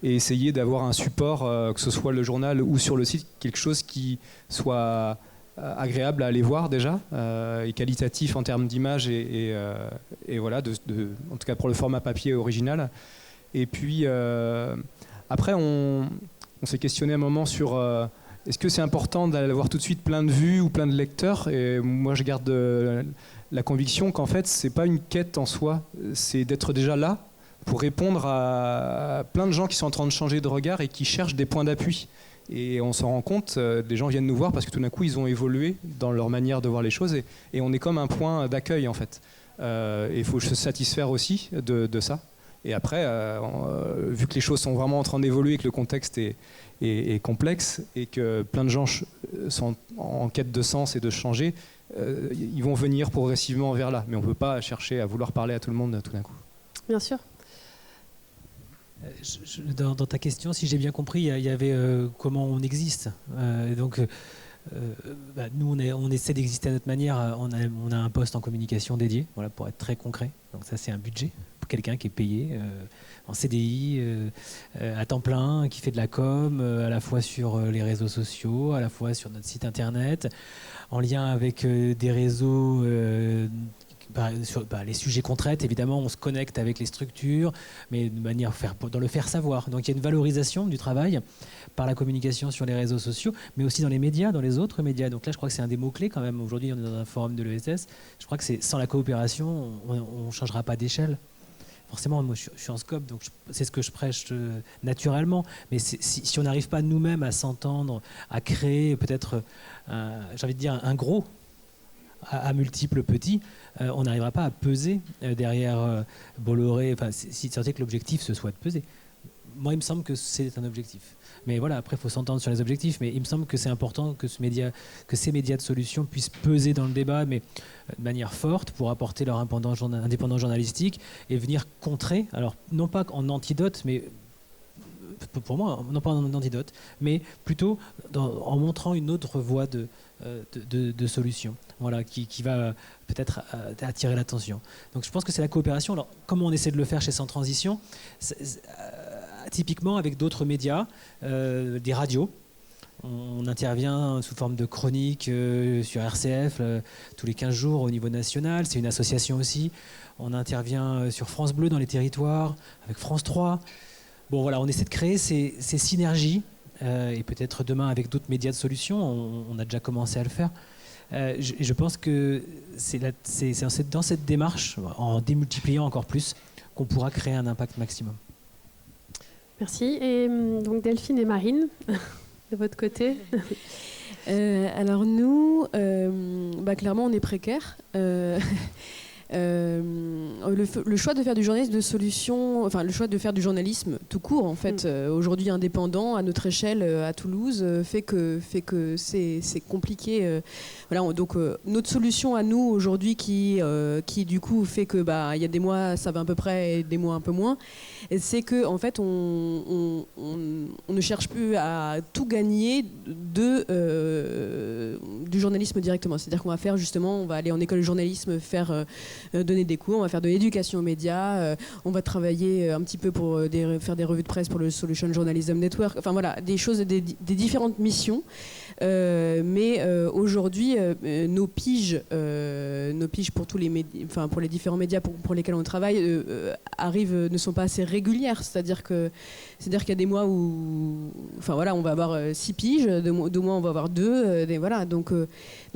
essayer d'avoir un support, que ce soit le journal ou sur le site, quelque chose qui soit agréable à aller voir déjà, et qualitatif en termes d'image et voilà, en tout cas pour le format papier original. Et puis après, on s'est questionné un moment sur est-ce que c'est important d'avoir tout de suite plein de vues ou plein de lecteurs. Et moi, je garde la conviction qu'en fait, c'est pas une quête en soi, c'est d'être déjà là pour répondre à plein de gens qui sont en train de changer de regard et qui cherchent des points d'appui. Et on s'en rend compte, des gens viennent nous voir parce que tout d'un coup ils ont évolué dans leur manière de voir les choses et on est comme un point d'accueil en fait. Et il faut se satisfaire aussi de ça. Et après, vu que les choses sont vraiment en train d'évoluer, que le contexte est complexe et que plein de gens sont en quête de sens et de changer, ils vont venir progressivement vers là. Mais on ne peut pas chercher à vouloir parler à tout le monde tout d'un coup. Bien sûr. Dans ta question, si j'ai bien compris, il y avait comment on existe. Donc, nous, on essaie d'exister à notre manière. On a un poste en communication dédié, voilà, pour être très concret. Donc ça, c'est un budget pour quelqu'un qui est payé en CDI, à temps plein, qui fait de la com, à la fois sur les réseaux sociaux, à la fois sur notre site internet, en lien avec des réseaux. Sur les sujets qu'on traite, évidemment, on se connecte avec les structures, mais de manière dans le faire savoir. Donc il y a une valorisation du travail par la communication sur les réseaux sociaux, mais aussi dans les médias, dans les autres médias. Donc là, je crois que c'est un des mots-clés quand même. Aujourd'hui, on est dans un forum de l'ESS. Je crois que sans la coopération, on ne changera pas d'échelle. Forcément, moi, je suis en scope, donc c'est ce que je prêche naturellement. Mais si on n'arrive pas nous-mêmes à s'entendre, à créer peut-être, j'ai envie de dire, un gros à multiples petits, on n'arrivera pas à peser derrière Bolloré, si tant est que l'objectif ce soit de peser. Moi, il me semble que c'est un objectif. Mais voilà, après, il faut s'entendre sur les objectifs, mais il me semble que c'est important que ces médias de solutions puissent peser dans le débat, mais de manière forte, pour apporter leur indépendance journalistique et venir contrer, alors non pas en antidote, mais pour moi, non pas en antidote, mais plutôt en montrant une autre voie de solution, voilà, qui va peut-être attirer l'attention. Donc je pense que c'est la coopération. Alors, comment on essaie de le faire chez Sans Transition, typiquement avec d'autres médias, des radios. On intervient sous forme de chronique sur RCF tous les 15 jours au niveau national. C'est une association aussi. On intervient sur France Bleu dans les territoires, avec France 3. Bon, voilà, on essaie de créer ces synergies, et peut-être demain avec d'autres médias de solutions, on a déjà commencé à le faire. Je pense que c'est dans cette démarche, en démultipliant encore plus, qu'on pourra créer un impact maximum. Merci. Et donc Delphine et Marine, de votre côté. Alors nous, clairement, on est précaires. Le choix de faire du journalisme de solution, le choix de faire du journalisme tout court, en fait, aujourd'hui indépendant à notre échelle à Toulouse, fait que c'est compliqué. Voilà, donc notre solution à nous aujourd'hui qui du coup fait que il y a des mois ça va à peu près et des mois un peu moins, c'est que en fait on ne cherche plus à tout gagner du journalisme directement. C'est-à-dire qu'on va faire justement, on va aller en école de journalisme faire donner des cours, on va faire de l'éducation aux médias, on va travailler un petit peu pour faire des revues de presse pour le Solution Journalism Network, enfin voilà, des choses, des différentes missions Mais aujourd'hui, nos piges pour tous pour les différents médias pour lesquels on travaille ne sont pas assez régulières. C'est-à-dire qu'il y a des mois où, on va avoir 6 piges, 2 mois on va avoir 2, voilà. Donc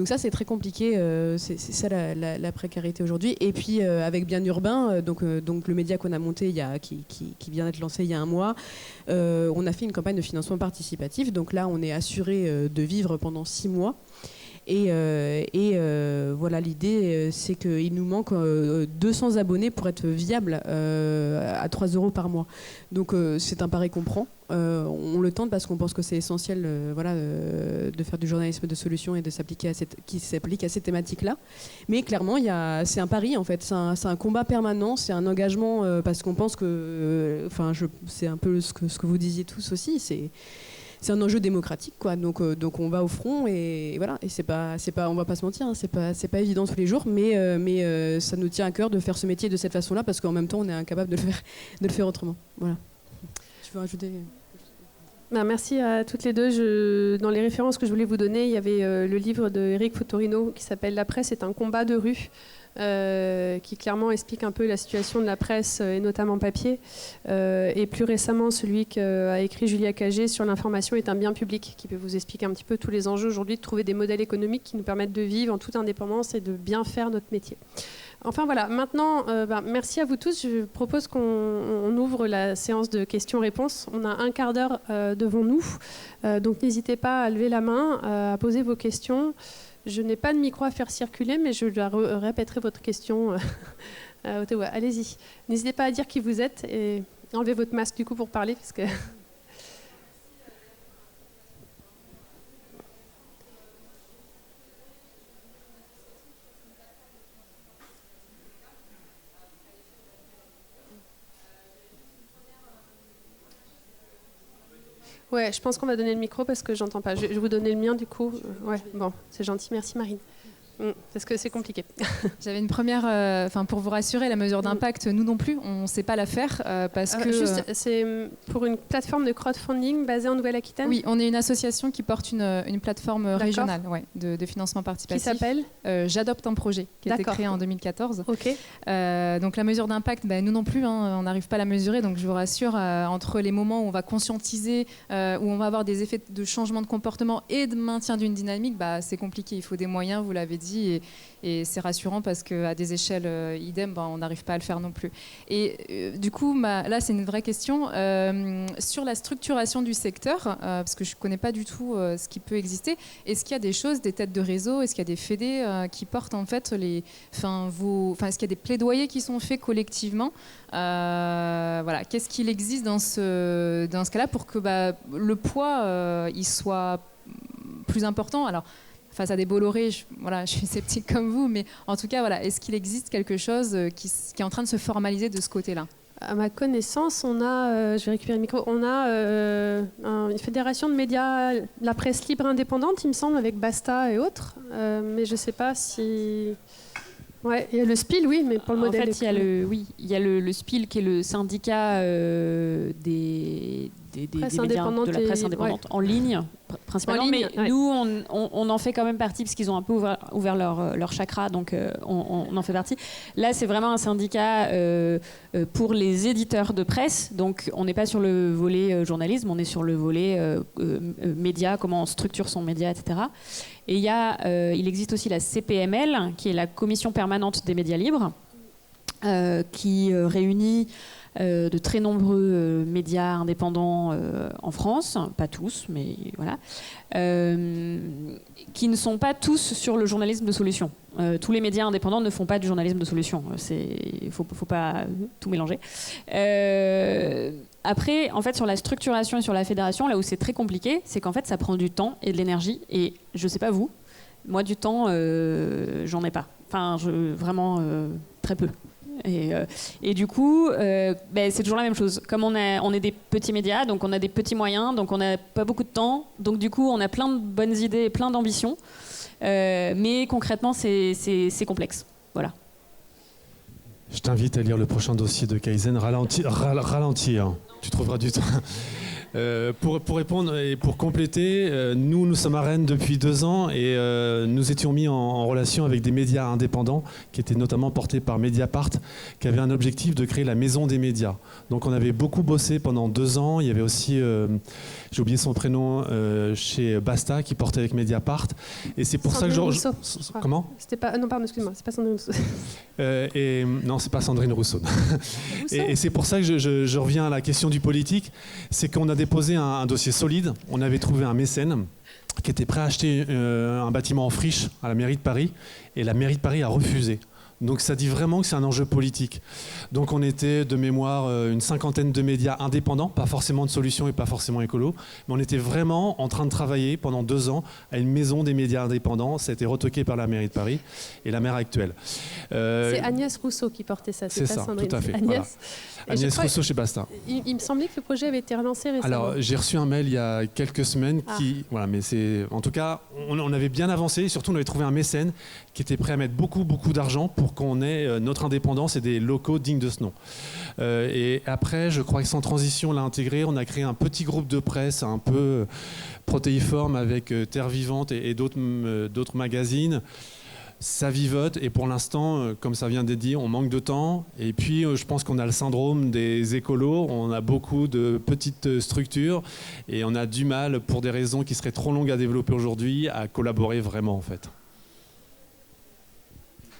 ça c'est très compliqué. C'est ça la précarité aujourd'hui. Et puis avec Bien Urbain, donc le média qu'on a monté qui vient d'être lancé il y a un mois, on a fait une campagne de financement participatif. Donc là on est assuré de vivre pendant 6 mois. Et voilà, l'idée, c'est qu'il nous manque 200 abonnés pour être viable à 3 € par mois. Donc c'est un pari qu'on prend. On le tente parce qu'on pense que c'est essentiel de faire du journalisme de solution et qui s'applique à ces thématiques-là. Mais clairement, c'est un pari en fait. C'est un combat permanent, c'est un engagement parce qu'on pense que... c'est un peu ce que vous disiez tous aussi. C'est un enjeu démocratique, quoi. Donc on va au front et voilà. Et c'est pas, on va pas se mentir, hein, c'est pas évident tous les jours, mais ça nous tient à cœur de faire ce métier de cette façon-là parce qu'en même temps on est incapable de le faire autrement. Voilà. Tu veux rajouter? Merci à toutes les deux. Dans les références que je voulais vous donner, il y avait le livre de Eric Fotorino qui s'appelle La presse est un combat de rue. Qui clairement explique un peu la situation de la presse et notamment papier, et plus récemment celui qu'a écrit Julia Cagé sur l'information est un bien public, qui peut vous expliquer un petit peu tous les enjeux aujourd'hui de trouver des modèles économiques qui nous permettent de vivre en toute indépendance et de bien faire notre métier. Enfin voilà, maintenant, merci à vous tous. Je propose qu'on ouvre la séance de questions-réponses. On a un quart d'heure devant nous, donc n'hésitez pas à lever la main, à poser vos questions. Je n'ai pas de micro à faire circuler, mais je répéterai votre question. Allez-y. N'hésitez pas à dire qui vous êtes et enlevez votre masque du coup pour parler. Parce que... Ouais, je pense qu'on va donner le micro parce que j'entends pas. Je vais vous donner le mien du coup. Ouais, bon, c'est gentil. Merci Marine. Parce que c'est compliqué. J'avais une première, pour vous rassurer, la mesure d'impact, nous non plus, on ne sait pas la faire parce que... Juste, c'est pour une plateforme de crowdfunding basée en Nouvelle-Aquitaine. Oui, on est une association qui porte une plateforme régionale de financement participatif. Qui s'appelle J'adopte un projet, qui a été créé en 2014. Ok. Donc la mesure d'impact, nous non plus, on n'arrive pas à la mesurer. Donc je vous rassure, entre les moments où on va conscientiser, où on va avoir des effets de changement de comportement et de maintien d'une dynamique, c'est compliqué. Il faut des moyens, vous l'avez dit. Et c'est rassurant parce qu'à des échelles idem, on n'arrive pas à le faire non plus. Et du coup, là, c'est une vraie question. Sur la structuration du secteur, parce que je ne connais pas du tout ce qui peut exister, est-ce qu'il y a des choses, des têtes de réseau, est-ce qu'il y a des fédés qui portent en fait est-ce qu'il y a des plaidoyers qui sont faits collectivement qu'est-ce qu'il existe dans ce cas-là pour que le poids il soit plus important? Alors, face à des Bolloré, je suis sceptique comme vous, mais en tout cas, est-ce qu'il existe quelque chose qui est en train de se formaliser de ce côté-là? À ma connaissance, on a, je vais récupérer le micro, on a une fédération de médias, la presse libre indépendante, il me semble, avec Basta et autres, mais je ne sais pas si... Ouais, il y a le SPIL, oui, mais pour le modèle... En fait, il y a le SPIL qui est le syndicat des médias, de la presse indépendante en ligne, principalement. En ligne, mais nous, on en fait quand même partie parce qu'ils ont un peu ouvert leur chakra, donc on en fait partie. Là, c'est vraiment un syndicat pour les éditeurs de presse, donc on n'est pas sur le volet journalisme, on est sur le volet média, comment on structure son média, etc. Et il existe aussi la CPML, qui est la Commission permanente des médias libres, qui réunit de très nombreux médias indépendants en France, pas tous, mais voilà, qui ne sont pas tous sur le journalisme de solution. Tous les médias indépendants ne font pas du journalisme de solution. Il faut pas tout mélanger. Après, en fait, sur la structuration et sur la fédération, là où c'est très compliqué, c'est qu'en fait, ça prend du temps et de l'énergie. Et je sais pas vous, moi, du temps, j'en ai pas. Enfin, vraiment très peu. Et du coup, c'est toujours la même chose. Comme on est des petits médias, donc on a des petits moyens, donc on n'a pas beaucoup de temps. Donc du coup, on a plein de bonnes idées et plein d'ambitions. Mais concrètement, c'est complexe. Voilà. Je t'invite à lire le prochain dossier de Kaizen. Ralentir. Tu trouveras du temps. Pour répondre et pour compléter, nous sommes à Rennes depuis 2 ans et nous étions mis en relation avec des médias indépendants qui étaient notamment portés par Mediapart, qui avaient un objectif de créer la maison des médias. Donc on avait beaucoup bossé pendant 2 ans. Il y avait aussi, j'ai oublié son prénom, chez Basta qui portait avec Mediapart. Et c'est pour Sandrine ça que Rousseau. Comment C'était pas... Non, pardon, excuse-moi, c'est pas Sandrine Rousseau. Non, c'est pas Sandrine Rousseau. Et c'est pour ça que je reviens à la question du politique. C'est qu'on a déposé un dossier solide. On avait trouvé un mécène qui était prêt à acheter un bâtiment en friche à la mairie de Paris. Et la mairie de Paris a refusé. Donc ça dit vraiment que c'est un enjeu politique. Donc on était de mémoire une 50aine de médias indépendants, pas forcément de solutions et pas forcément écolo, mais on était vraiment en train de travailler pendant 2 ans à une maison des médias indépendants. Ça a été retoqué par la mairie de Paris et la maire actuelle. C'est Agnès Rousseau qui portait ça, c'est pas ça, Sandrine. tout à fait. Agnès, Voilà. Agnès Rousseau chez Basta. Il me semblait que le projet avait été relancé récemment. Alors j'ai reçu un mail il y a quelques semaines qui, voilà, mais c'est, en tout cas, on avait bien avancé et surtout on avait trouvé un mécène qui était prêt à mettre beaucoup d'argent pour qu'on ait notre indépendance et des locaux dignes de ce nom. Et après, je crois que Sans Transition l'a intégré. On a créé un petit groupe de presse un peu protéiforme avec Terre Vivante et d'autres magazines. Ça vivote et pour l'instant, comme ça vient d'être dit, on manque de temps. Et puis, je pense qu'on a le syndrome des écolos. On a beaucoup de petites structures et on a du mal, pour des raisons qui seraient trop longues à développer aujourd'hui, à collaborer vraiment en fait.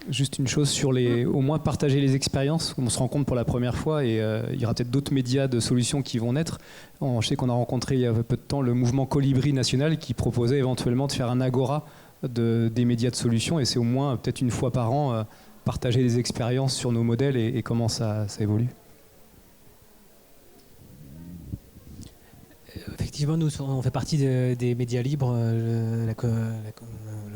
Juste une chose sur au moins partager les expériences. On se rend compte pour la première fois et il y aura peut-être d'autres médias de solutions qui vont naître. Je sais qu'on a rencontré il y a peu de temps le mouvement Colibri National qui proposait éventuellement de faire un agora des médias de solutions et c'est au moins peut-être une fois par an partager des expériences sur nos modèles et comment ça évolue. Effectivement, nous, on fait partie des médias libres, le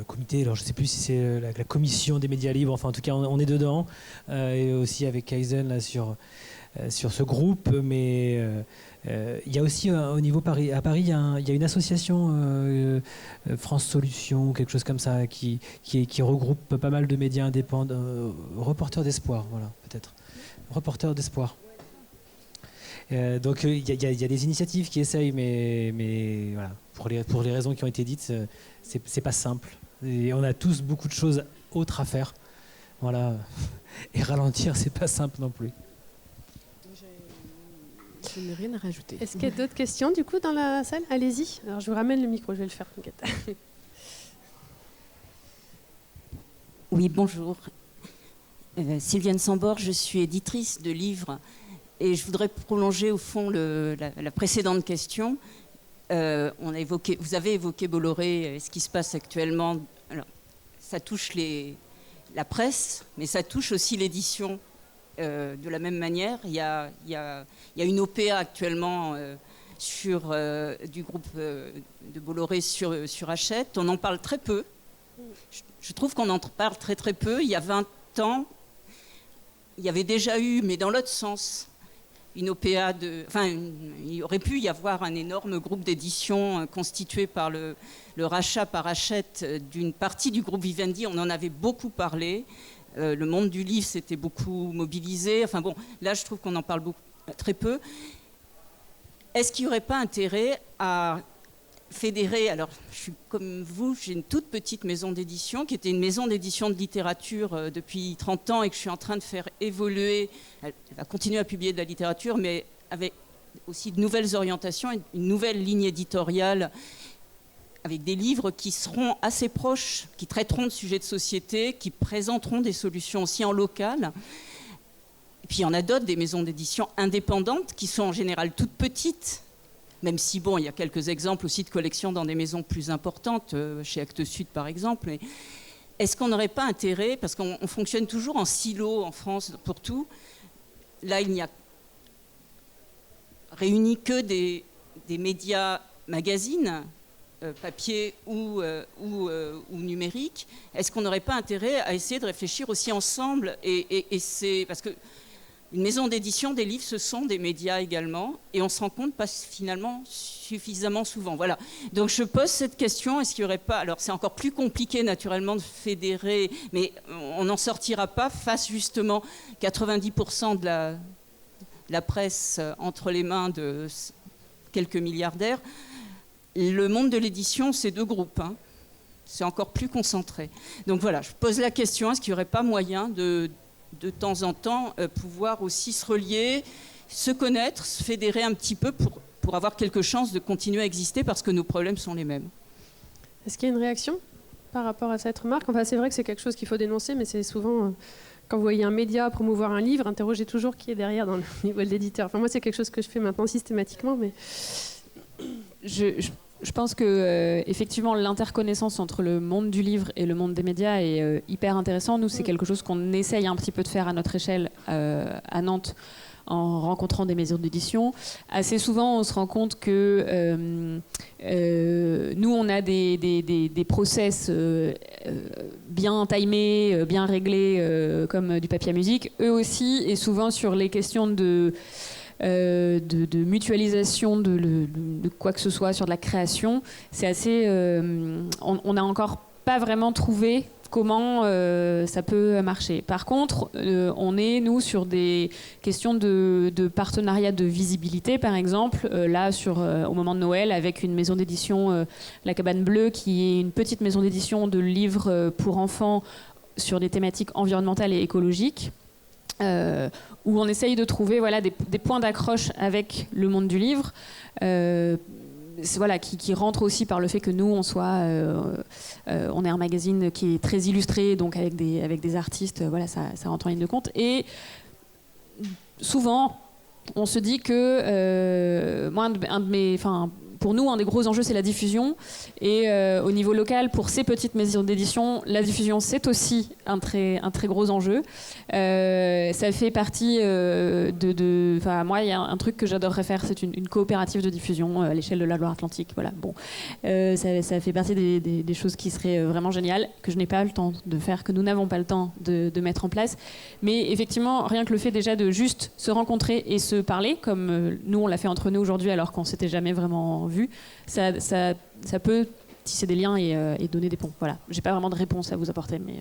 comité, alors je ne sais plus si c'est la commission des médias libres, enfin en tout cas on est dedans, et aussi avec Kaizen là, sur ce groupe, mais il y a aussi au niveau Paris, à Paris il y a une association France Solutions, quelque chose comme ça, qui regroupe pas mal de médias indépendants, Reporters d'Espoir, voilà, peut-être, Reporters d'Espoir. Donc il y a des initiatives qui essayent, mais voilà, pour les raisons qui ont été dites, c'est pas simple. Et on a tous beaucoup de choses autres à faire. Voilà. Et ralentir, c'est pas simple non plus. Je n'ai rien à rajouter. Est-ce qu'il y a d'autres questions du coup dans la salle? Allez-y. Alors je vous ramène le micro, je vais le faire, t'inquiète. Oui, bonjour. Sylviane Sambor, je suis éditrice de livres. Et je voudrais prolonger au fond la précédente question. Vous avez évoqué Bolloré, ce qui se passe actuellement. Alors, ça touche la presse, mais ça touche aussi l'édition de la même manière. Il y a une OPA actuellement du groupe de Bolloré sur Hachette. On en parle très peu. Je trouve qu'on en parle très très peu. Il y a 20 ans, il y avait déjà eu, mais dans l'autre sens, une OPA il aurait pu y avoir un énorme groupe d'édition constitué par le rachat par Hachette d'une partie du groupe Vivendi. On en avait beaucoup parlé. Le monde du livre s'était beaucoup mobilisé. Enfin bon, là je trouve qu'on en parle très peu. Est-ce qu'il n'y aurait pas intérêt à fédérer, alors je suis comme vous, j'ai une toute petite maison d'édition qui était une maison d'édition de littérature depuis 30 ans et que je suis en train de faire évoluer. Elle va continuer à publier de la littérature, mais avec aussi de nouvelles orientations, une nouvelle ligne éditoriale avec des livres qui seront assez proches, qui traiteront de sujets de société, qui présenteront des solutions aussi en local. Et puis il y en a d'autres, des maisons d'édition indépendantes qui sont en général toutes petites, même si, bon, il y a quelques exemples aussi de collections dans des maisons plus importantes, chez Actes Sud par exemple. Mais est-ce qu'on n'aurait pas intérêt, parce qu'on fonctionne toujours en silo en France pour tout, là il n'y a réuni que des médias magazines, papier ou numérique, est-ce qu'on n'aurait pas intérêt à essayer de réfléchir aussi ensemble et c'est parce que une maison d'édition des livres, ce sont des médias également, et on se rend compte pas finalement suffisamment souvent. Voilà. Donc je pose cette question, est-ce qu'il n'y aurait pas... Alors c'est encore plus compliqué naturellement de fédérer, mais on n'en sortira pas face justement 90% de la presse entre les mains de quelques milliardaires. Le monde de l'édition, c'est 2 groupes. Hein. C'est encore plus concentré. Donc voilà, je pose la question, est-ce qu'il n'y aurait pas moyen de temps en temps pouvoir aussi se relier, se connaître, se fédérer un petit peu pour avoir quelque chance de continuer à exister parce que nos problèmes sont les mêmes. Est-ce qu'il y a une réaction par rapport à cette remarque? Enfin, c'est vrai que c'est quelque chose qu'il faut dénoncer, mais c'est souvent, quand vous voyez un média promouvoir un livre, interrogez toujours qui est derrière dans le niveau de l'éditeur. Enfin, moi, c'est quelque chose que je fais maintenant systématiquement, mais... Je pense que effectivement l'interconnaissance entre le monde du livre et le monde des médias est hyper intéressant. Nous, c'est quelque chose qu'on essaye un petit peu de faire à notre échelle à Nantes en rencontrant des maisons d'édition. Assez souvent, on se rend compte que nous, on a des process bien timés, bien réglés, comme du papier à musique. Eux aussi, et souvent sur les questions de mutualisation de quoi que ce soit sur de la création, c'est assez. On n'a encore pas vraiment trouvé comment ça peut marcher. Par contre, on est, nous, sur des questions de partenariat de visibilité, par exemple, là, au moment de Noël, avec une maison d'édition, La Cabane Bleue, qui est une petite maison d'édition de livres pour enfants sur des thématiques environnementales et écologiques. Où on essaye de trouver des points d'accroche avec le monde du livre, qui rentre aussi par le fait que nous, on est un magazine qui est très illustré, donc avec des artistes, ça rentre en ligne de compte. Et souvent, on se dit que pour nous, un des gros enjeux, c'est la diffusion. Et au niveau local, pour ces petites maisons d'édition, la diffusion, c'est aussi un très gros enjeu. Ça fait partie moi, il y a un truc que j'adorerais faire, c'est une coopérative de diffusion à l'échelle de la Loire-Atlantique. Voilà. Bon, ça fait partie des choses qui seraient vraiment géniales, que je n'ai pas le temps de faire, que nous n'avons pas le temps de mettre en place. Mais effectivement, rien que le fait déjà de juste se rencontrer et se parler, comme nous, on l'a fait entre nous aujourd'hui, alors qu'on ne s'était jamais vraiment vu, ça peut tisser des liens et donner des ponts. Voilà. J'ai pas vraiment de réponse à vous apporter, mais...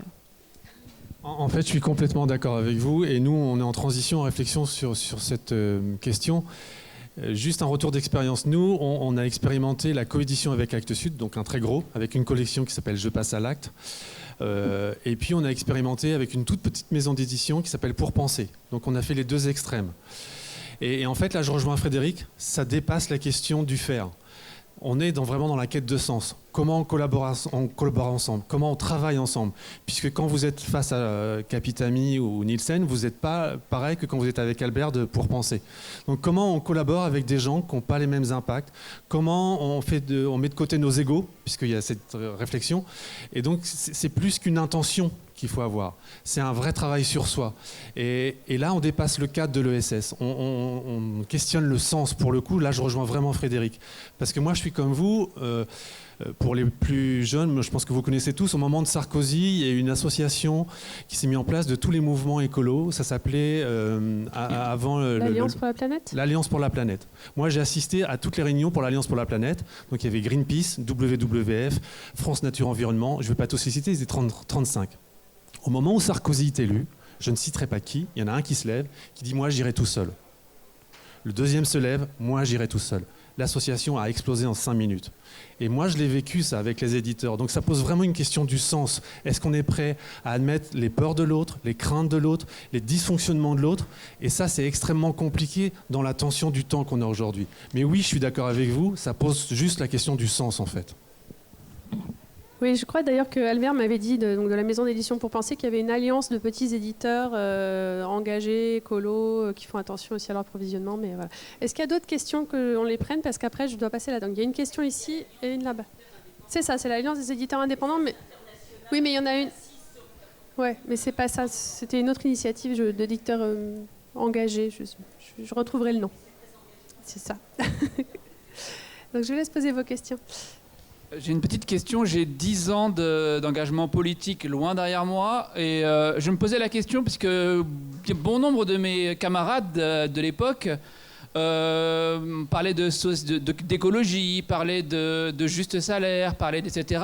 En fait, je suis complètement d'accord avec vous. Et nous, on est en transition, en réflexion sur cette question. Juste un retour d'expérience. Nous, on a expérimenté la coédition avec Actes Sud, donc un très gros, avec une collection qui s'appelle Je passe à l'acte. Et puis, on a expérimenté avec une toute petite maison d'édition qui s'appelle Pour penser. Donc, on a fait les 2 extrêmes. Et en fait, là, je rejoins Frédéric, ça dépasse la question du faire. On est vraiment dans la quête de sens. Comment on collabore ensemble, comment on travaille ensemble. Puisque quand vous êtes face à Capitami ou Nielsen, vous n'êtes pas pareil que quand vous êtes avec Albert de Pour penser. Donc comment on collabore avec des gens qui n'ont pas les mêmes impacts, comment on met de côté nos égos, puisqu'il y a cette réflexion. Et donc c'est plus qu'une intention qu'il faut avoir. C'est un vrai travail sur soi. Et là, on dépasse le cadre de l'ESS. On questionne le sens pour le coup. Là, je rejoins vraiment Frédéric. Parce que moi, je suis comme vous. Pour les plus jeunes, je pense que vous connaissez tous, au moment de Sarkozy, il y a eu une association qui s'est mise en place de tous les mouvements écolos. Ça s'appelait avant... L'Alliance pour la planète. L'Alliance pour la planète. Moi, j'ai assisté à toutes les réunions pour l'Alliance pour la planète. Donc, il y avait Greenpeace, WWF, France Nature Environnement. Je ne vais pas tous les citer, ils étaient 35. Au moment où Sarkozy est élu, je ne citerai pas qui, il y en a un qui se lève, qui dit « moi j'irai tout seul ». Le deuxième se lève « moi j'irai tout seul ». L'association a explosé en 5 minutes. Et moi je l'ai vécu ça avec les éditeurs. Donc ça pose vraiment une question du sens. Est-ce qu'on est prêt à admettre les peurs de l'autre, les craintes de l'autre, les dysfonctionnements de l'autre? Et ça c'est extrêmement compliqué dans la tension du temps qu'on a aujourd'hui. Mais oui, je suis d'accord avec vous, ça pose juste la question du sens en fait. Oui, je crois d'ailleurs que Albert m'avait dit de la maison d'édition Pour penser qu'il y avait une alliance de petits éditeurs engagés, écolos, qui font attention aussi à leur provisionnement. Mais voilà. Est-ce qu'il y a d'autres questions qu'on les prenne? Parce qu'après, je dois passer là. Donc il y a une question ici et une là-bas. C'est ça, c'est l'alliance des éditeurs indépendants. Mais... Oui, mais il y en a une. Ouais, mais c'est pas ça. C'était une autre initiative d'éditeurs engagés. Je retrouverai le nom. C'est ça. Donc je vous laisse poser vos questions. J'ai une petite question. J'ai 10 ans d'engagement politique loin derrière moi. Et je me posais la question, puisque bon nombre de mes camarades de l'époque parlaient d'écologie, parlaient de juste salaire, parlaient etc.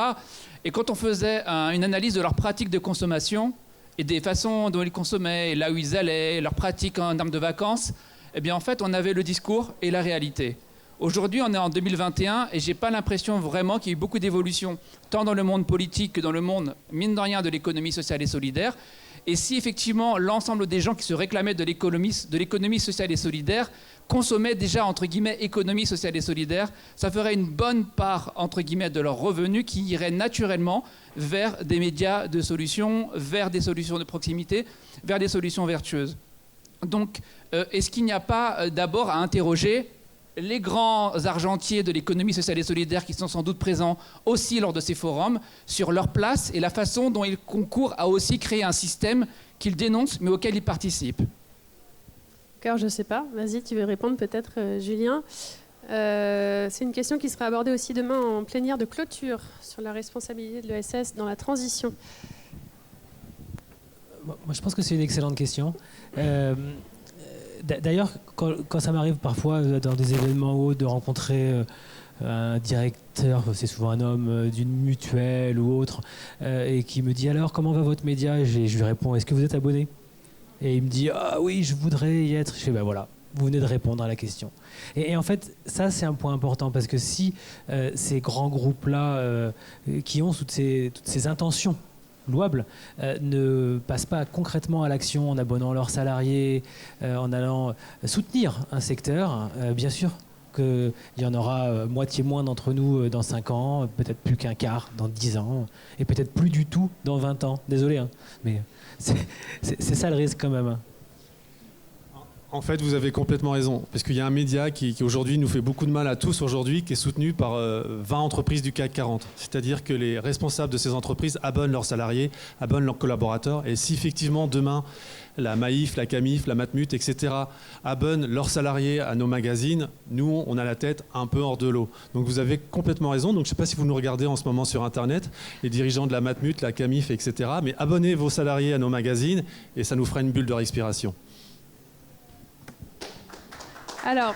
Et quand on faisait une analyse de leurs pratiques de consommation et des façons dont ils consommaient, et là où ils allaient, leurs pratiques en termes de vacances, eh bien en fait on avait le discours et la réalité. Aujourd'hui, on est en 2021 et j'ai pas l'impression vraiment qu'il y ait eu beaucoup d'évolution, tant dans le monde politique que dans le monde, mine de rien, de l'économie sociale et solidaire. Et si effectivement l'ensemble des gens qui se réclamaient de l'économie sociale et solidaire consommaient déjà, entre guillemets, économie sociale et solidaire, ça ferait une bonne part, entre guillemets, de leurs revenus qui irait naturellement vers des médias de solutions, vers des solutions de proximité, vers des solutions vertueuses. Donc, est-ce qu'il n'y a pas d'abord à interroger les grands argentiers de l'économie sociale et solidaire qui sont sans doute présents aussi lors de ces forums sur leur place et la façon dont ils concourent à aussi créer un système qu'ils dénoncent mais auquel ils participent? D'accord, je ne sais pas. Vas-y, tu veux répondre peut-être, Julien. C'est une question qui sera abordée aussi demain en plénière de clôture sur la responsabilité de l'ESS dans la transition. Moi, je pense que c'est une excellente question. D'ailleurs, quand ça m'arrive parfois dans des événements hauts de rencontrer un directeur, c'est souvent un homme d'une mutuelle ou autre, et qui me dit alors comment va votre média, et je lui réponds est-ce que vous êtes abonné? Et il me dit ah oui, je voudrais y être. Je fais ben voilà, vous venez de répondre à la question. Et en fait, ça c'est un point important parce que si ces grands groupes-là qui ont toutes ces intentions louables ne passent pas concrètement à l'action en abonnant leurs salariés, en allant soutenir un secteur, bien sûr qu'il y en aura moitié moins d'entre nous dans 5 ans, peut-être plus qu'un quart dans 10 ans, et peut-être plus du tout dans 20 ans. Désolé, hein, mais c'est ça le risque quand même. En fait, vous avez complètement raison, parce qu'il y a un média qui aujourd'hui nous fait beaucoup de mal à tous aujourd'hui, qui est soutenu par 20 entreprises du CAC 40. C'est-à-dire que les responsables de ces entreprises abonnent leurs salariés, abonnent leurs collaborateurs, et si effectivement demain la Maïf, la Camif, la Matmut, etc. abonnent leurs salariés à nos magazines, nous, on a la tête un peu hors de l'eau. Donc vous avez complètement raison. Donc je ne sais pas si vous nous regardez en ce moment sur Internet, les dirigeants de la Matmut, la Camif, etc. Mais abonnez vos salariés à nos magazines et ça nous fera une bulle de respiration. Alors,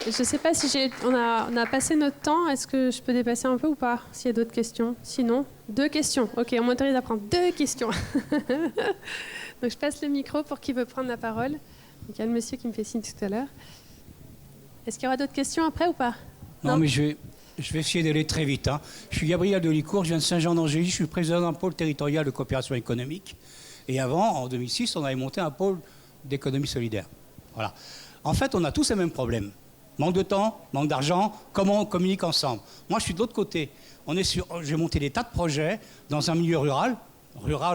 je ne sais pas si on a passé notre temps. Est-ce que je peux dépasser un peu ou pas, s'il y a d'autres questions? Sinon, 2 questions. Ok, on m'autorise à prendre 2 questions. Donc je passe le micro pour qui veut prendre la parole. Donc, il y a le monsieur qui me fait signe tout à l'heure. Est-ce qu'il y aura d'autres questions après ou pas? Non, mais je vais essayer d'aller très vite. Hein. Je suis Gabriel Delicourt, je viens de Saint-Jean-d'Angély, je suis président d'un pôle territorial de coopération économique. Et avant, en 2006, on avait monté un pôle d'économie solidaire. Voilà. En fait, on a tous les mêmes problèmes. Manque de temps, manque d'argent, comment on communique ensemble. Moi, je suis de l'autre côté. J'ai monté des tas de projets dans un milieu rural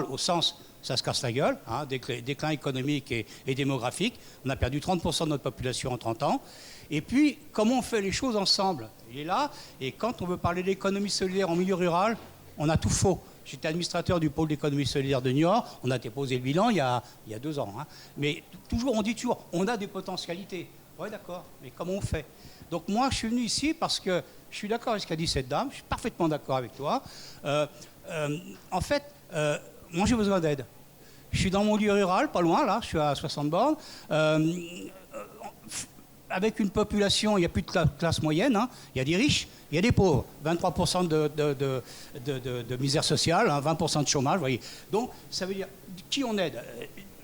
au sens, ça se casse la gueule, hein, déclin économique et démographique. On a perdu 30% de notre population en 30 ans. Et puis, comment on fait les choses ensemble? Il est là, et quand on veut parler d'économie solidaire en milieu rural, on a tout faux. J'étais administrateur du pôle d'économie solidaire de Niort. On a déposé le bilan il y a 2 ans. Hein. Mais on dit toujours, on a des potentialités. Oui, d'accord, mais comment on fait? Donc moi, je suis venu ici parce que je suis d'accord avec ce qu'a dit cette dame. Je suis parfaitement d'accord avec toi. En fait, moi, j'ai besoin d'aide. Je suis dans mon lieu rural, pas loin, là. Je suis à 60 bornes. Avec une population, il n'y a plus de classe moyenne, hein. Il y a des riches, il y a des pauvres, 23% de misère sociale, hein, 20% de chômage, vous voyez. Donc, ça veut dire, qui on aide?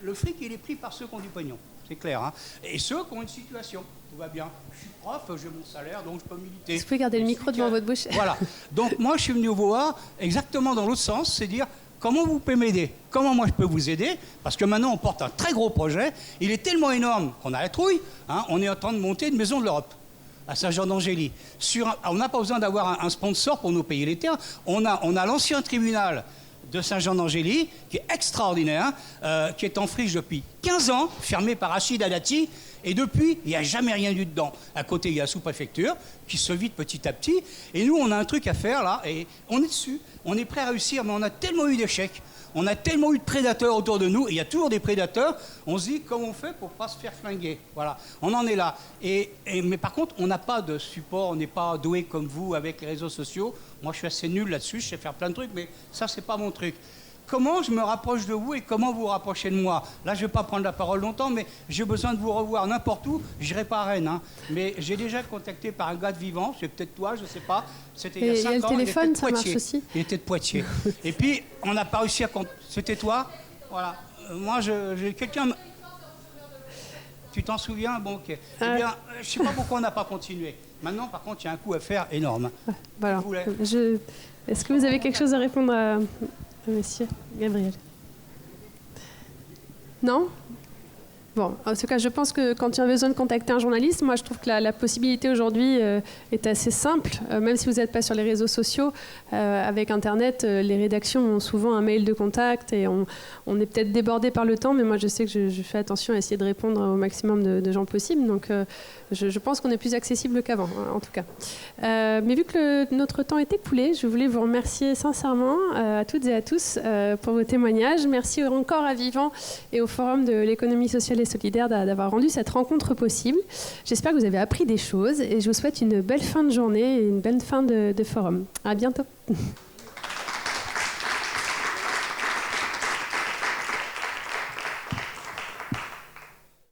Le fric, il est pris par ceux qui ont du pognon, c'est clair, hein. Et ceux qui ont une situation, tout va bien. Je suis prof, j'ai mon salaire, donc je peux militer. Vous pouvez garder le micro devant votre bouche. Voilà. Donc, moi, je suis venu vous voir exactement dans l'autre sens, c'est dire, comment vous pouvez m'aider? Comment moi je peux vous aider? Parce que maintenant on porte un très gros projet. Il est tellement énorme qu'on a la trouille. Hein, on est en train de monter une maison de l'Europe à Saint-Jean-d'Angély. On n'a pas besoin d'avoir un sponsor pour nous payer les terres. On a l'ancien tribunal de Saint-Jean-d'Angély qui est extraordinaire, qui est en friche depuis 15 ans, fermé par Rachid Adati. Et depuis, il n'y a jamais rien eu dedans. À côté, il y a la sous-préfecture qui se vide petit à petit. Et nous, on a un truc à faire là, et on est dessus. On est prêt à réussir, mais on a tellement eu d'échecs. On a tellement eu de prédateurs autour de nous, et il y a toujours des prédateurs. On se dit, comment on fait pour ne pas se faire flinguer? Voilà, on en est là. Mais par contre, on n'a pas de support, on n'est pas doué comme vous avec les réseaux sociaux. Moi, je suis assez nul là-dessus, je sais faire plein de trucs, mais ça, c'est pas mon truc. Comment je me rapproche de vous et comment vous vous rapprochez de moi? Là, je ne vais pas prendre la parole longtemps, mais j'ai besoin de vous revoir n'importe où. Je n'irai pas à Rennes, hein. Mais j'ai déjà contacté par un gars de Vivant, c'est peut-être toi, je ne sais pas. C'était il y a 5 ans. Et le téléphone, ça marche aussi. Il était de Poitiers. Et puis, on n'a pas réussi à... C'était toi? Voilà. Moi, j'ai quelqu'un... Tu t'en souviens? Bon, ok. Eh bien, je ne sais pas pourquoi on n'a pas continué. Maintenant, par contre, il y a un coût à faire énorme. Voilà. Est-ce que vous avez quelque chose à répondre à monsieur Gabriel? Non? Bon, en tout cas, je pense que quand tu as besoin de contacter un journaliste, moi je trouve que la possibilité aujourd'hui est assez simple, même si vous n'êtes pas sur les réseaux sociaux. Avec Internet, les rédactions ont souvent un mail de contact et on est peut-être débordé par le temps, mais moi je sais que je fais attention à essayer de répondre au maximum de gens possible. Donc je pense qu'on est plus accessible qu'avant, en tout cas. Mais vu que notre temps est écoulé, je voulais vous remercier sincèrement à toutes et à tous pour vos témoignages. Merci encore à Vivant et au Forum de l'économie sociale et solidaire d'avoir rendu cette rencontre possible. J'espère que vous avez appris des choses et je vous souhaite une belle fin de journée et une belle fin de forum. À bientôt.